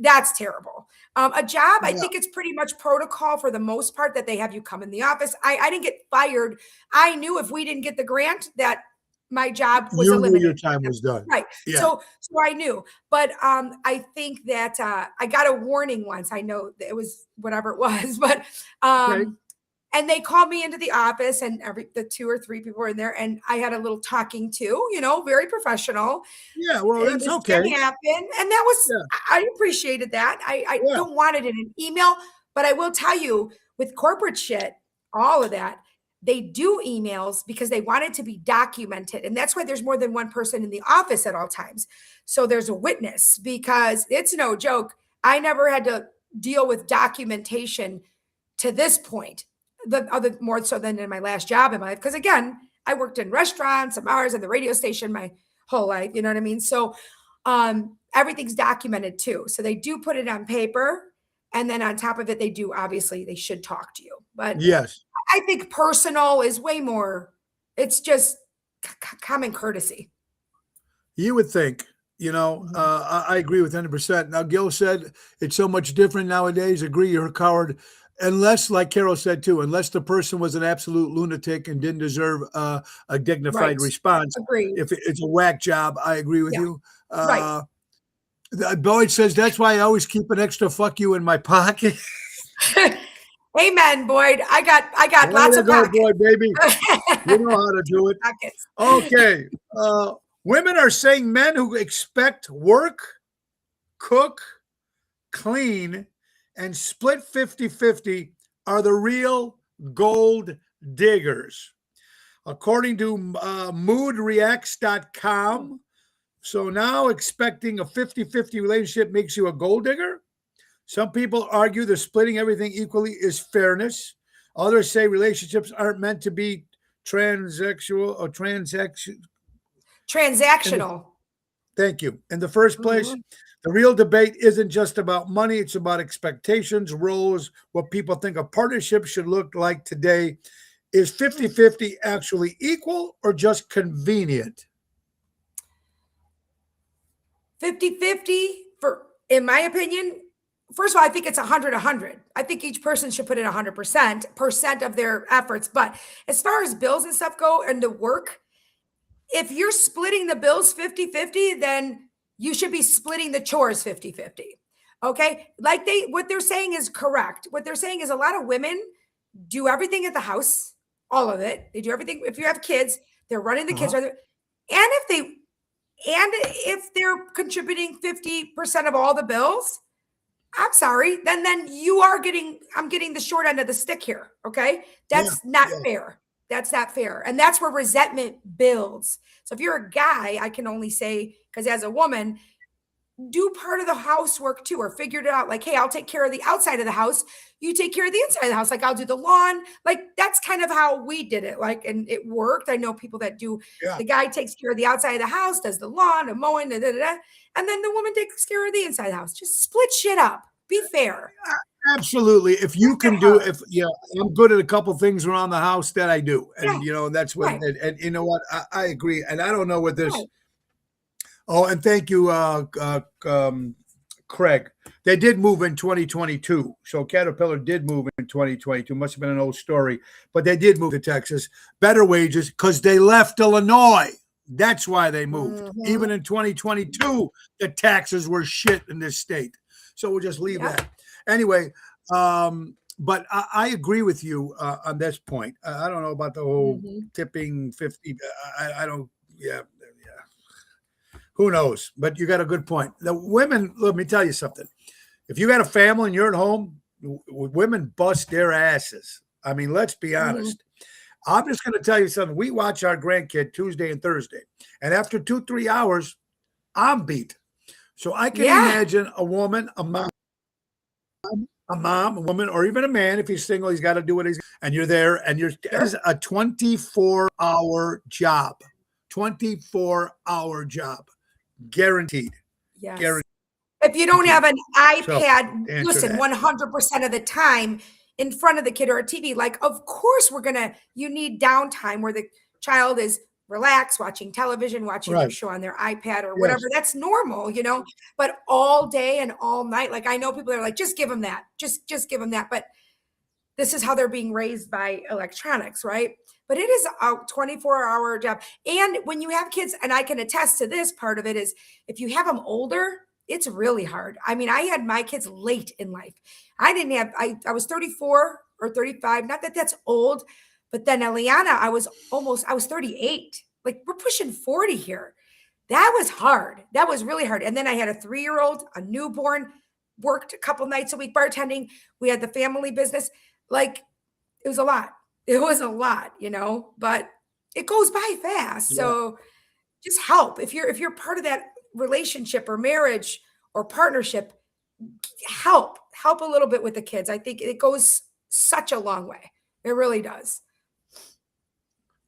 that's terrible. A job, I think it's pretty much protocol for the most part that they have you come in the office. I didn't get fired. I knew if we didn't get the grant that my job was eliminated. Your time was done. Right. Yeah. So I knew, but I think that I got a warning once. I know that it was whatever it was, but and they called me into the office, and the 2 or 3 people were in there, and I had a little talking to, very professional. Yeah, well, that's okay. Didn't happen, and that was I appreciated that. I don't want it in an email, but I will tell you, with corporate shit, all of that, they do emails because they want it to be documented, and that's why there's more than one person in the office at all times. So there's a witness, because it's no joke. I never had to deal with documentation to this point. The other more so than in my last job in my life. Because again, I worked in restaurants and bars and the radio station my whole life. You know what I mean? So everything's documented too. So they do put it on paper. And then on top of it, they should talk to you. But yes, I think personal is way more, it's just common courtesy. You would think, I agree with 100%. Now, Gil said it's so much different nowadays. Agree, you're a coward. Unless, like Carol said too, unless the person was an absolute lunatic and didn't deserve a dignified response. Agreed. If it's a whack job, I agree with you. Boyd says, that's why I always keep an extra fuck you in my pocket. Amen, Boyd. I got lots of pockets. Boyd, baby. You know how to do it. Pockets. Okay. Women are saying men who expect work, cook, clean, and split 50-50 are the real gold diggers. according to moodreacts.com. So now expecting a 50-50 relationship makes you a gold digger? Some people argue that splitting everything equally is fairness. Others say relationships aren't meant to be transactional. Thank you. In the first place, the real debate isn't just about money. It's about expectations, roles, what people think a partnership should look like today. Is 50-50 actually equal or just convenient? 50-50, in my opinion, first of all, I think it's 100-100. I think each person should put in 100% of their efforts. But as far as bills and stuff go and the work, if you're splitting the bills 50-50, then you should be splitting the chores 50-50. Okay? Like what they're saying is correct. What they're saying is a lot of women do everything at the house, all of it. They do everything. If you have kids, they're running the kids. And if they're contributing 50% of all the bills, I'm sorry, then I'm getting the short end of the stick here. Okay. That's not fair. That's not fair. And that's where resentment builds. So if you're a guy, I can only say, because as a woman, do part of the housework too, or figure it out. Like, hey, I'll take care of the outside of the house. You take care of the inside of the house. Like, I'll do the lawn. Like, that's kind of how we did it. Like, and it worked. I know people that do, the guy takes care of the outside of the house, does the lawn and mowing, and then the woman takes care of the inside of the house. Just split shit up. Be fair. Absolutely. If you can do, I'm good at a couple things around the house that I do. And, that's what, and you know what, I agree. And I don't know what this, oh, and thank you, Craig. They did move in 2022. So Caterpillar did move in 2022. Must have been an old story, but they did move to Texas. Better wages because they left Illinois. That's why they moved. Even in 2022, the taxes were shit in this state. So we'll just leave that. Anyway, but I agree with you on this point. I don't know about the whole tipping 50. I don't, who knows? But you got a good point. The women, let me tell you something. If you got a family and you're at home, women bust their asses. I mean, let's be honest. I'm just going to tell you something. We watch our grandkid Tuesday and Thursday. And after 2-3 hours, I'm beat. So I can imagine a woman, a mom, a woman, or even a man, if he's single, he's got to do what he's, and you're there, and there's a 24-hour job. 24-hour job. Guaranteed. Yes. Guaranteed. If you don't have an iPad, listen, 100% of the time in front of the kid or a TV, like, of course you need downtime where the child is relaxed, watching television, watching a show on their iPad or whatever. That's normal, but all day and all night. Like, I know people are like, just give them that. Just give them that. But this is how they're being raised by electronics, right? But it is a 24-hour job. And when you have kids, and I can attest to this, part of it is if you have them older, it's really hard. I mean, I had my kids late in life. I was 34 or 35. Not that that's old, but then Eliana, I was 38. Like, we're pushing 40 here. That was hard. That was really hard. And then I had a 3-year-old, a newborn, worked a couple nights a week bartending. We had the family business. Like, it was a lot. It was a lot, but it goes by fast. Yeah. So just help. If you're part of that relationship or marriage or partnership, help a little bit with the kids. I think it goes such a long way. It really does.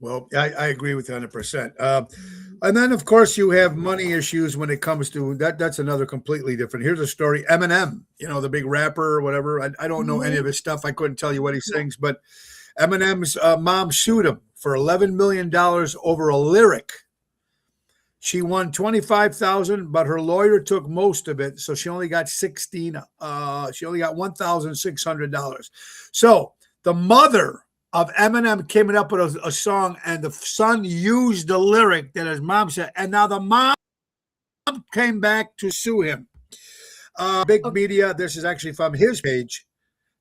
Well, I agree with you 100%. And then, of course, you have money issues when it comes to that. That's another completely different. Here's a story. Eminem, the big rapper or whatever. I don't know any of his stuff. I couldn't tell you what he sings, but Eminem's mom sued him for $11 million over a lyric. She won $25,000, but her lawyer took most of it, so she only got $1,600. So the mother of Eminem came up with a song, and the son used the lyric that his mom said, and now the mom came back to sue him. Big media. This is actually from his page.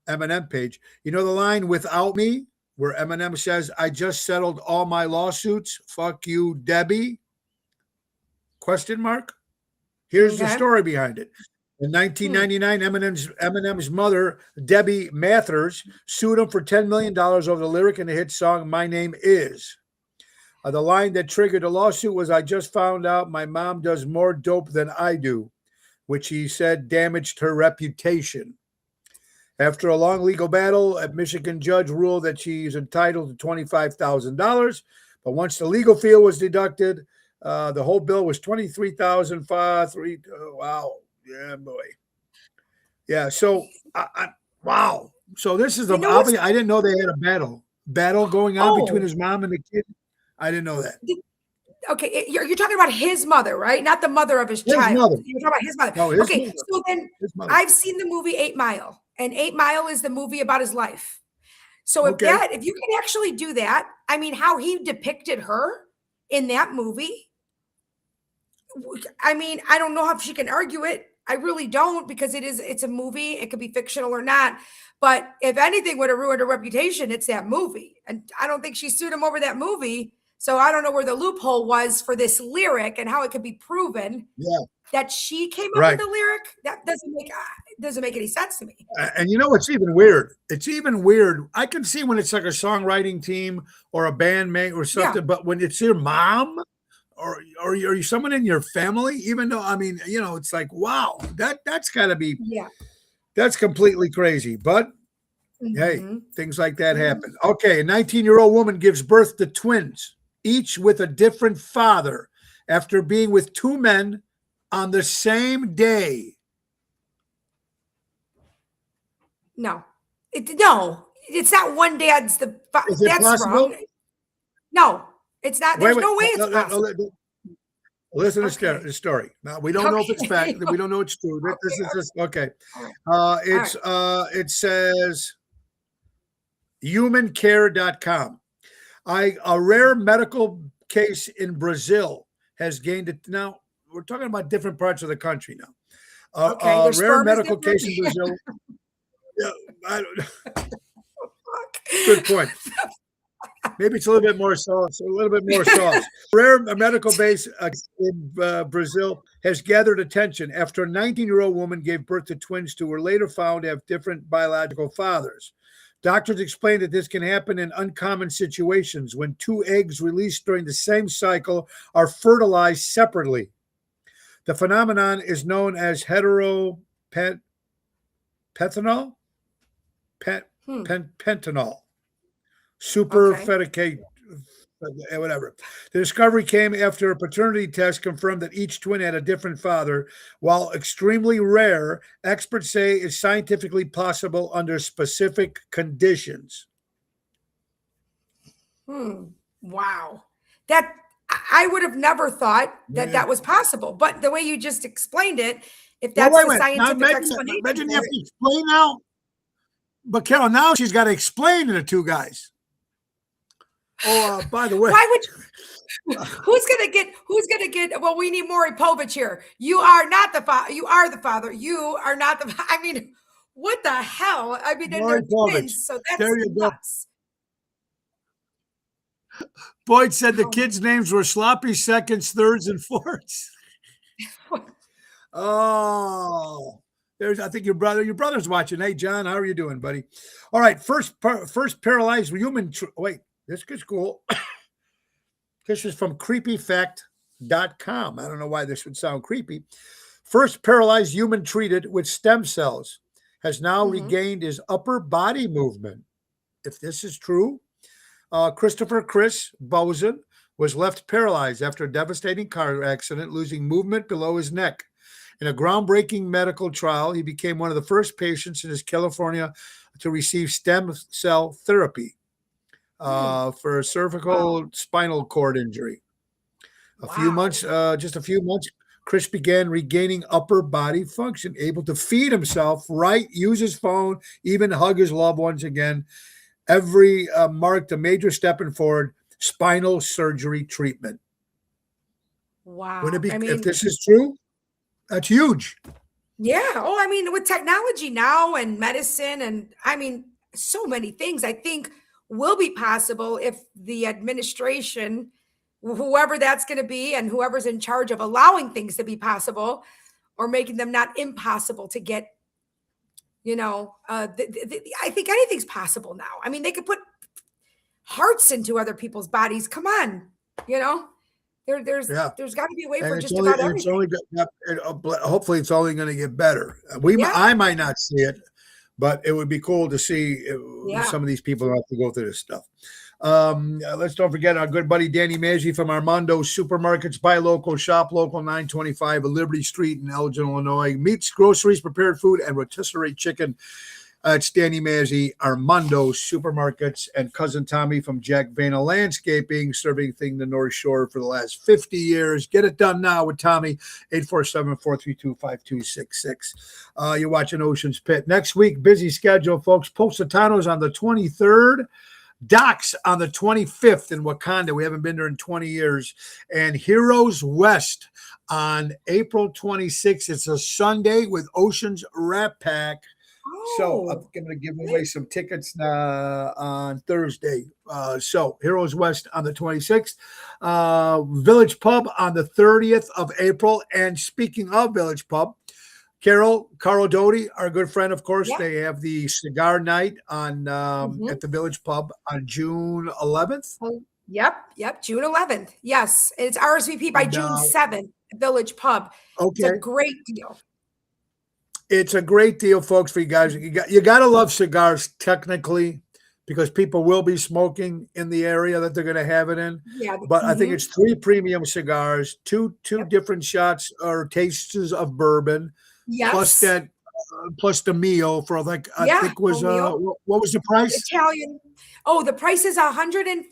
Eminem page. You know the line "Without Me," where Eminem says, "I just settled all my lawsuits. Fuck you, Debbie." ? Here's the story behind it. In 1999, Eminem's mother, Debbie Mathers, sued him for $10 million over the lyric in the hit song "My Name Is." The line that triggered the lawsuit was, "I just found out my mom does more dope than I do," which he said damaged her reputation. After a long legal battle, a Michigan judge ruled that she is entitled to $25,000. But once the legal fee was deducted, the whole bill was $23,500. Wow. Yeah, boy. Yeah. So, wow. So this is I didn't know they had a battle going on between his mom and the kid. I didn't know that. Okay, you're talking about his mother, right? Not the mother of his child. Mother. You're talking about his mother. No, okay, mother. So then I've seen the movie 8 Mile, and 8 Mile is the movie about his life. So if you can actually do that, I mean, how he depicted her in that movie, I mean, I don't know if she can argue it. I really don't, because it's a movie. It could be fictional or not. But if anything would have ruined her reputation, it's that movie. And I don't think she sued him over that movie. So I don't know where the loophole was for this lyric and how it could be proven that she came up with the lyric. That doesn't make any sense to me. And you know, it's even weird. It's even weird. I can see when it's like a songwriting team or a bandmate or something, but when it's your mom or someone in your family, even though, I mean, you know, it's like, wow, that's gotta be, that's completely crazy. But hey, things like that happen. Okay, a 19-year-old woman gives birth to twins, each with a different father, after being with 2 men on the same day. No, it's not one dad's the. Is it that's possible? Wrong. No, it's not. There's no way it's possible. Listen to the story. Now, we don't know if it's fact. We don't know it's true. This is just okay. It says humancare.com. A rare medical case in Brazil has gained it. Now, we're talking about different parts of the country now. A rare medical case in Brazil. Yeah, I don't. Good point. Maybe it's a little bit more sauce. Rare medical base in Brazil has gathered attention after a 19-year-old woman gave birth to twins who were later found to have different biological fathers. Doctors explained that this can happen in uncommon situations when 2 eggs released during the same cycle are fertilized separately. The phenomenon is known as heteropentanol. Pentanol. Superfectate, whatever. The discovery came after a paternity test confirmed that each twin had a different father. While extremely rare, experts say it's scientifically possible under specific conditions. Wow. That I would have never thought that was possible. But the way you just explained it, if that's the scientific explanation. Imagine you have to explain now. But Carol, now she's got to explain to the 2 guys. Oh, by the way, why would who's gonna get? Well, we need Maury Povich here. You are not the father. You are the father. You are not the. I mean, what the hell? I mean, they're twins, so that's nuts. Boyd said the kids' names were sloppy seconds, thirds, and fourths. Oh. I think your brother's watching. Hey, John, how are you doing, buddy? All right, first paralyzed human. Wait, this is cool. This is from creepyfact.com. I don't know why this would sound creepy. First paralyzed human treated with stem cells has now regained his upper body movement. If this is true, Christopher Chris Bosen was left paralyzed after a devastating car accident, losing movement below his neck. In a groundbreaking medical trial, he became one of the first patients in California to receive stem cell therapy for a cervical spinal cord injury. Just a few months, Chris began regaining upper body function, able to feed himself, write, use his phone, even hug his loved ones again. Every marked a major step forward spinal surgery treatment. Wow. If this is true, that's huge. Yeah. Oh, I mean, with technology now and medicine and I mean, so many things I think will be possible if the administration, whoever that's going to be and whoever's in charge of allowing things to be possible or making them not impossible to get, I think anything's possible now. I mean, they could put hearts into other people's bodies. Come on. You know, there's Yeah. got to be a way And for just about everything. hopefully it's only going to get better. Yeah. I might not see it, but it would be cool to see Yeah. some of these people have to go through this stuff. Let's don't forget our good buddy Danny Maggi from Armando Supermarkets. Buy local, shop local, 925 Liberty Street in Elgin, Illinois. Meats, groceries, prepared food, and rotisserie chicken. It's Danny Maggi, Armando Supermarkets, and Cousin Tommy from Jack Vana Landscaping, serving the North Shore for the last 50 years. Get it done now with Tommy, 847-432-5266. You're watching Ocean's Pit. Next week, busy schedule, folks. Positano's on the 23rd. Docks on the 25th in Wakanda. We haven't been there in 20 years. And Heroes West on April 26th. It's a Sunday with Ocean's Rat Pack. So I'm going to give away some tickets on Thursday. So Heroes West on the 26th, Village Pub on the 30th of April. And speaking of Village Pub, Carol Doty, our good friend, of course, they have the cigar night on at the Village Pub on June 11th. Yep, June 11th. Yes, it's RSVP by June 7th, Village Pub. Okay. It's a great deal. It's a great deal, folks, for you guys. You got to love cigars technically, because people will be smoking in the area that they're going to have it in. Yeah, but I think it's 3 premium cigars, two different shots or tastes of bourbon, plus the meal for like I think was what was the price? Italian. Oh, the price is $150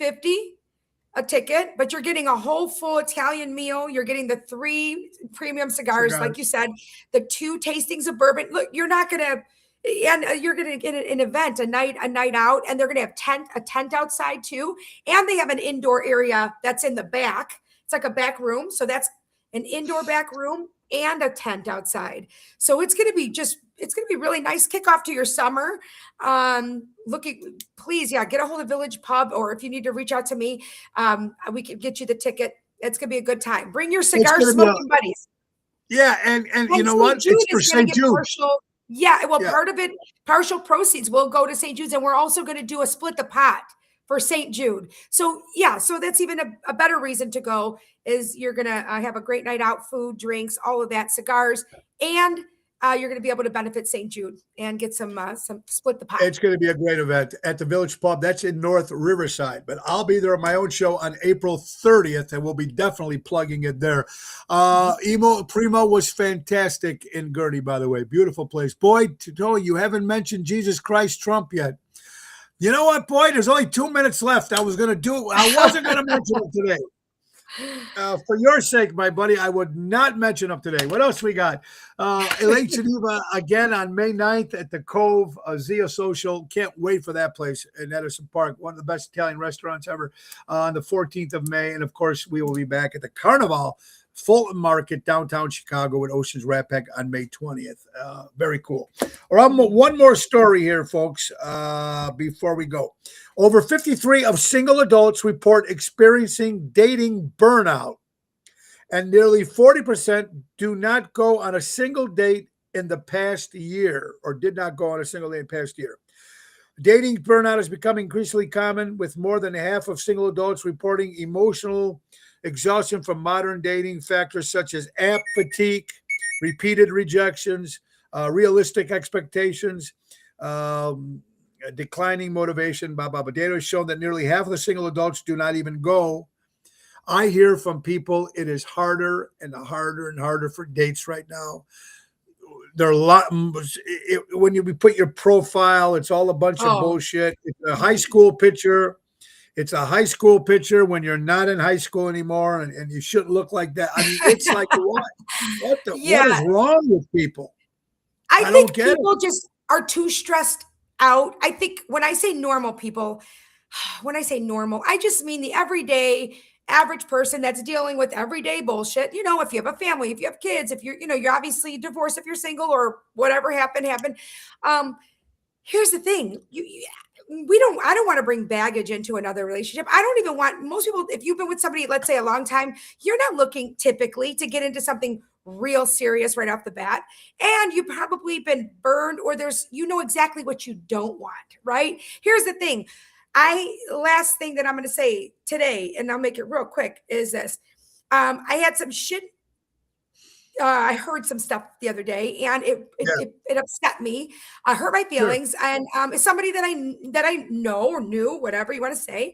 a ticket, but you're getting a whole full Italian meal. You're getting the 3 premium cigars, like you said, the 2 tastings of bourbon. Look, you're not gonna, and you're gonna get an event, a night out, and they're gonna have a tent outside too, and they have an indoor area that's in the back. It's like a back room, so that's an indoor back room and a tent outside. So it's gonna be really nice kickoff to your summer. Please, get a hold of Village Pub, or if you need to reach out to me, we can get you the ticket. It's gonna be a good time. Bring your cigar smoking buddies. Yeah, and you know what? It's for St. Jude. Part of it, partial proceeds will go to St. Jude's, and we're also going to do a split the pot for St. Jude. So so that's even a better reason to go. Is you're gonna have a great night out, food, drinks, all of that, cigars, and you're going to be able to benefit St. Jude and get some split the pot. It's going to be a great event at the Village Pub. That's in North Riverside, but I'll be there on my own show on April 30th, and we'll be definitely plugging it there. Emo Primo was fantastic in Gurney, by the way. Beautiful place. Boyd, you haven't mentioned Jesus Christ Trump yet. You know what, Boyd? There's only 2 minutes left. I wasn't going to mention it today. For your sake, my buddy, I would not mention up today. What else we got? Elaine Geneva again on May 9th at the Cove, Zia Social. Can't wait for that place in Edison Park. One of the best Italian restaurants ever on the 14th of May. And, of course, we will be back at the Carnival Fulton Market, downtown Chicago, with Ocean's Rat Pack on May 20th. Very cool. All right, one more story here, folks, before we go. Over 53% of single adults report experiencing dating burnout, and nearly 40% do not go on a single date in the past year, or did not go on a single date in the past year. Dating burnout is becoming increasingly common, with more than half of single adults reporting emotional exhaustion from modern dating. Factors such as app fatigue, repeated rejections, realistic expectations, declining motivation. Data has shown that nearly half of the single adults do not even go. I hear from people it is harder and harder and harder for dates right now. There are a lot. When you put your profile, it's all a bunch of bullshit. It's a high school picture. It's a high school picture when you're not in high school anymore, and you shouldn't look like that. I mean, it's like, what is wrong with people? I think people just are too stressed out. I think when I say normal people, I just mean the everyday average person that's dealing with everyday bullshit. If you have a family, if you have kids, if you're obviously divorced, if you're single, or whatever happened. Here's the thing. I don't want to bring baggage into another relationship. I don't even want, most people, if you've been with somebody, let's say a long time, you're not looking typically to get into something real serious right off the bat. And you've probably been burned, or exactly what you don't want, right? Here's the thing. last thing that I'm going to say today, and I'll make it real quick, is this. I had some shit. I heard some stuff the other day, and it upset me. I hurt my feelings, and it's somebody that I know or knew, whatever you want to say.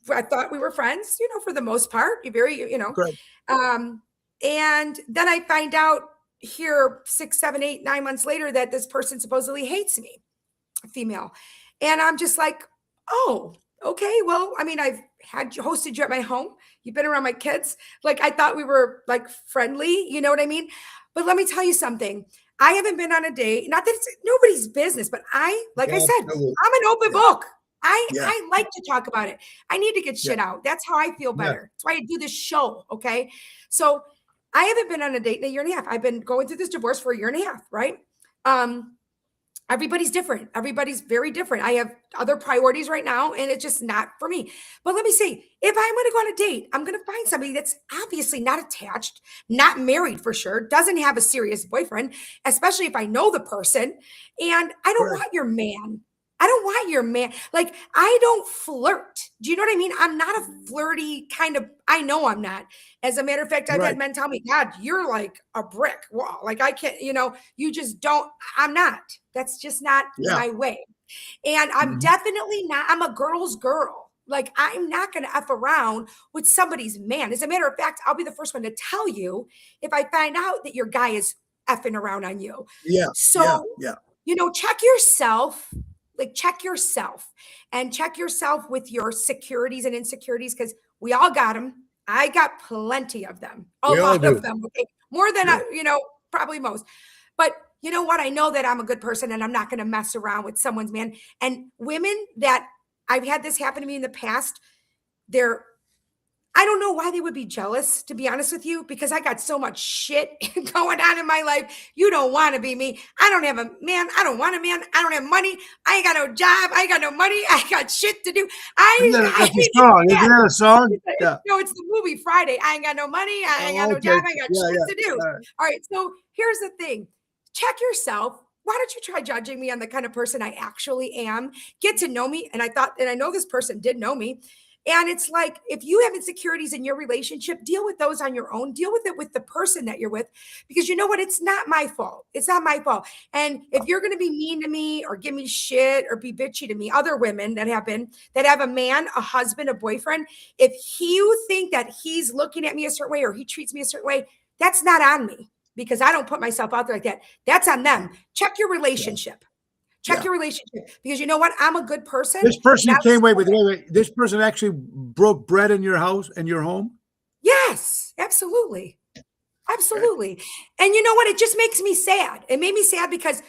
I thought we were friends, for the most part. You're very, and then I find out here 6, 7, 8, 9 months later that this person supposedly hates me, a female, and I'm just like, oh, okay. Well, I mean, I've hosted you at my home. You've been around my kids. Like, I thought we were like friendly, you know what I mean? But let me tell you something. I haven't been on a date. Not that it's nobody's business, but I said, I'm an open book. I like to talk about it. I need to get shit out. That's how I feel better. That's why I do this show. Okay. So I haven't been on a date in a year and a half. I've been going through this divorce for a year and a half. Right. Everybody's different. Everybody's very different. I have other priorities right now, and it's just not for me. But let me say, if I'm going to go on a date, I'm going to find somebody that's obviously not attached, not married for sure, doesn't have a serious boyfriend, especially if I know the person. And I don't want your man. I don't want your man. Like, I don't flirt. Do you know what I mean? I'm not a flirty kind of, I know I'm not. As a matter of fact, I've had men tell me, God, you're like a brick wall. Like, I can't, you just don't, I'm not. That's just not my way. And I'm definitely not, I'm a girl's girl. Like, I'm not going to F around with somebody's man. As a matter of fact, I'll be the first one to tell you if I find out that your guy is effing around on you. So, check yourself. Like, check yourself with your securities and insecurities, because we all got them. I got plenty of them, a lot of them, okay? More than, probably most. But you know what? I know that I'm a good person, and I'm not going to mess around with someone's man. And women that I've had this happen to me in the past, I don't know why they would be jealous, to be honest with you, because I got so much shit going on in my life. You don't want to be me. I don't have a man. I don't want a man. I don't have money. I ain't got no job. I ain't got no money. I got shit to do. Isn't that a song? No, it's the movie Friday. I ain't got no money. I ain't got no job. I got shit to do. All right. So here's the thing. Check yourself. Why don't you try judging me on the kind of person I actually am? Get to know me. And I know this person did know me. And it's like, if you have insecurities in your relationship, deal with those on your own. Deal with it with the person that you're with, because you know what? It's not my fault. It's not my fault. And if you're going to be mean to me or give me shit or be bitchy to me, other women that have a man, a husband, a boyfriend, if you think that he's looking at me a certain way or he treats me a certain way, that's not on me, because I don't put myself out there like that. That's on them. Check your relationship. Check your relationship, because you know what? I'm a good person. This person came away with, this person actually broke bread in your house and your home? Yes, absolutely. Absolutely. And you know what? It just makes me sad. It made me sad because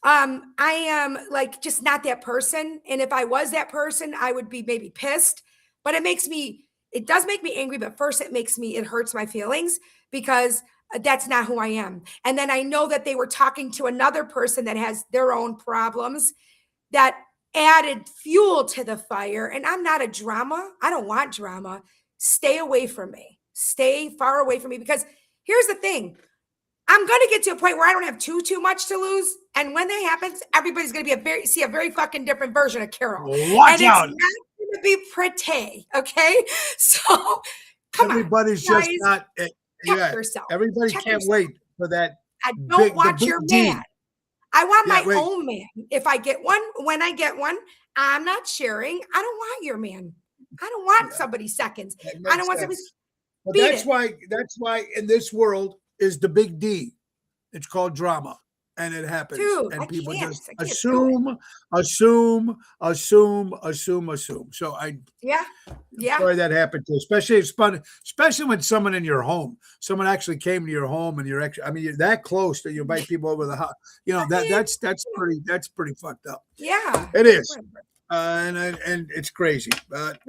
I am like just not that person. And if I was that person, I would be maybe pissed. But it does make me angry. But first, it hurts my feelings, because that's not who I am. And then I know that they were talking to another person that has their own problems that added fuel to the fire. And I'm not a drama. I don't want drama. Stay away from me. Stay far away from me, because here's the thing. I'm going to get to a point where I don't have too much to lose. And when that happens, everybody's going to see a very fucking different version of Carol. Watch out. It's not going to be pretty. Okay. So come Everybody's on. Just not. Check yourself. Everybody can't wait for that. I don't want your man. I want my own man. If I get one, when I get one, I'm not sharing. I don't want your man. I don't want somebody seconds. I don't want somebody. But that's why in this world is the big D. It's called drama. And it happens. Dude, and people just assume. So Yeah. Sorry that happened to you. Especially when someone in your home, someone actually came to your home and you're that close that you invite people over the house. That's pretty fucked up. Yeah. It is. And it's crazy.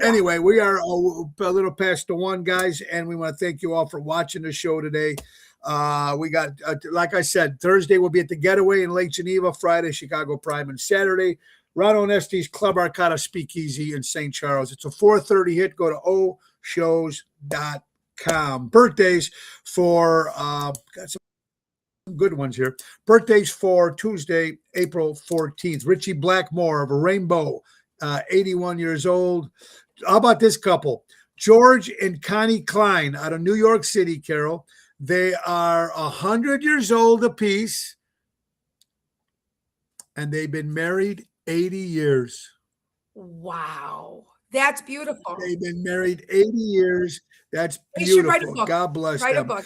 Anyway, we are a little past the 1, guys, and we want to thank you all for watching the show today. We got, like I said, Thursday we'll be at the Getaway in Lake Geneva, Friday, Chicago Prime, and Saturday, Ron Onesti's Club Arcata Speakeasy in St. Charles. It's a 4:30 hit. Go to oshows.com. Birthdays for, got some good ones here. Birthdays for Tuesday, April 14th. Richie Blackmore of Rainbow, 81 years old. How about this couple? George and Connie Klein out of New York City, Carol. They are 100 years old apiece, and they've been married 80 years. Wow. That's beautiful. They've been married 80 years. That's They should write a beautiful. book. God bless Write a them. book.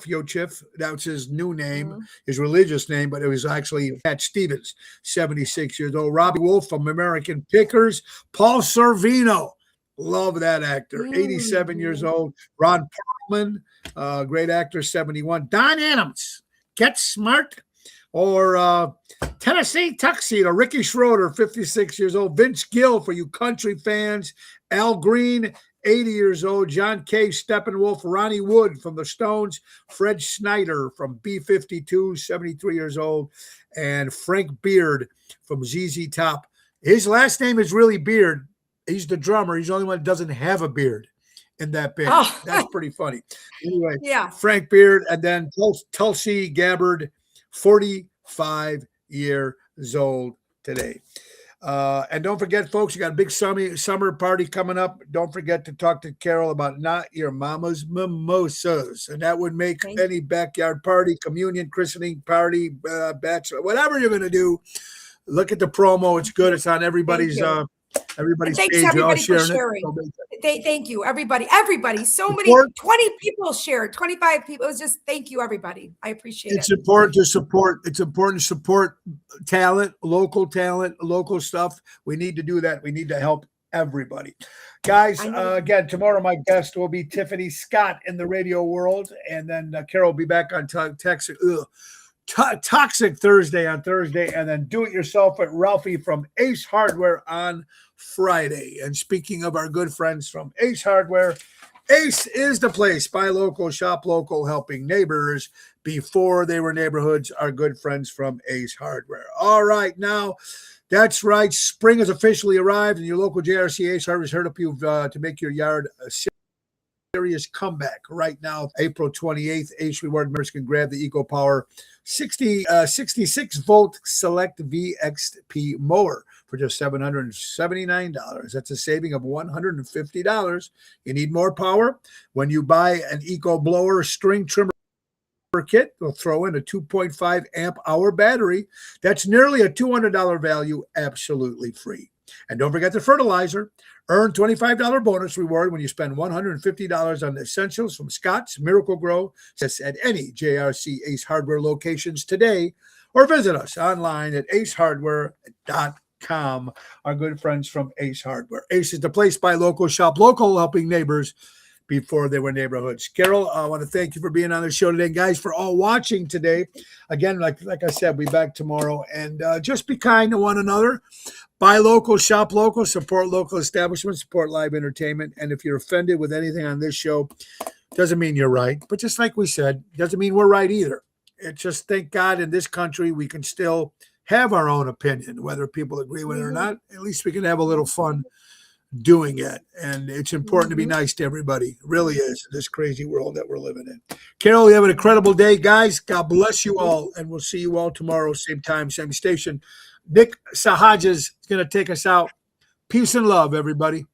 Yochef, that's his new name, his religious name, but it was actually Pat Stevens, 76 years old. Robbie Wolf from American Pickers. Paul Sorvino, love that actor, 87 years old. Ron Perlman, great actor, 71. Don Adams, Get Smart, or Tennessee Tuxedo. Ricky Schroeder, 56 years old. Vince Gill, for you country fans. Al Green, 80 years old. John K. Steppenwolf. Ronnie Wood from the Stones. Fred Schneider from B-52, 73 years old. And Frank Beard from ZZ Top. His last name is really Beard. He's the drummer. He's the only one that doesn't have a beard in that band. Oh. That's pretty funny. Anyway, yeah. Frank Beard, and then Tulsi Gabbard, 45 years old today. And don't forget, folks, you got a big summer party coming up. Don't forget to talk to Carol about Not Your Mama's Mimosas. And that would make any backyard party, communion, christening party, bachelor, whatever you're going to do. Look at the promo. It's good. It's on everybody's page. Everybody for sharing. Thank you, everybody. So many, 20 people shared, 25 people. It was just, thank you, everybody. I appreciate it. It's important to support talent, local stuff. We need to do that. We need to help everybody. Guys, again, tomorrow my guest will be Tiffany Scott in the radio world. And then Carol will be back on Toxic Thursday on Thursday, and then Do It Yourself at Ralphie from Ace Hardware on Friday. And speaking of our good friends from Ace Hardware, Ace is the place. Buy local, shop local, helping neighbors before they were neighborhoods. Our good friends from Ace Hardware. All right, now that's right. Spring has officially arrived, and your local JRC Ace Hardware is here to make your yard a serious comeback. Right now, April 28th, Ace Reward members can grab the EcoPower 66 volt Select VXP mower for just $779. That's a saving of $150. You need more power? When you buy an Eco Blower string trimmer kit, we'll throw in a 2.5 amp hour battery. That's nearly a $200 value, absolutely free. And don't forget the fertilizer. Earn $25 bonus reward when you spend $150 on essentials from Scott's Miracle-Gro at any JRC Ace Hardware locations today, or visit us online at acehardware.com. Our good friends from Ace Hardware. Ace is the place. Buy local, shop local, helping neighbors before they were neighborhoods. Carol, I want to thank you for being on the show today. Guys, for all watching today, again, like I said, we'll be back tomorrow. And just be kind to one another. Buy local, shop local, support local establishments, support live entertainment. And if you're offended with anything on this show, doesn't mean you're right. But just like we said, doesn't mean we're right either. It's just, thank God, in this country, we can still have our own opinion, whether people agree with it or not. At least we can have a little fun doing it. And it's important to be nice to everybody. It really is, this crazy world that we're living in. Carol, you have an incredible day, guys. God bless you all. And we'll see you all tomorrow, same time, same station. Nick Sahajas is going to take us out. Peace and love, everybody.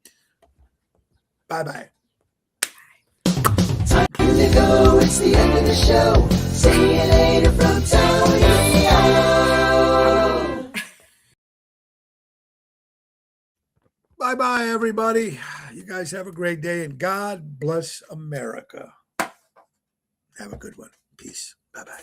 Bye-bye. Time to go. It's the end of the show. See you later from Tony. Bye-bye, everybody. You guys have a great day, and God bless America. Have a good one. Peace. Bye-bye.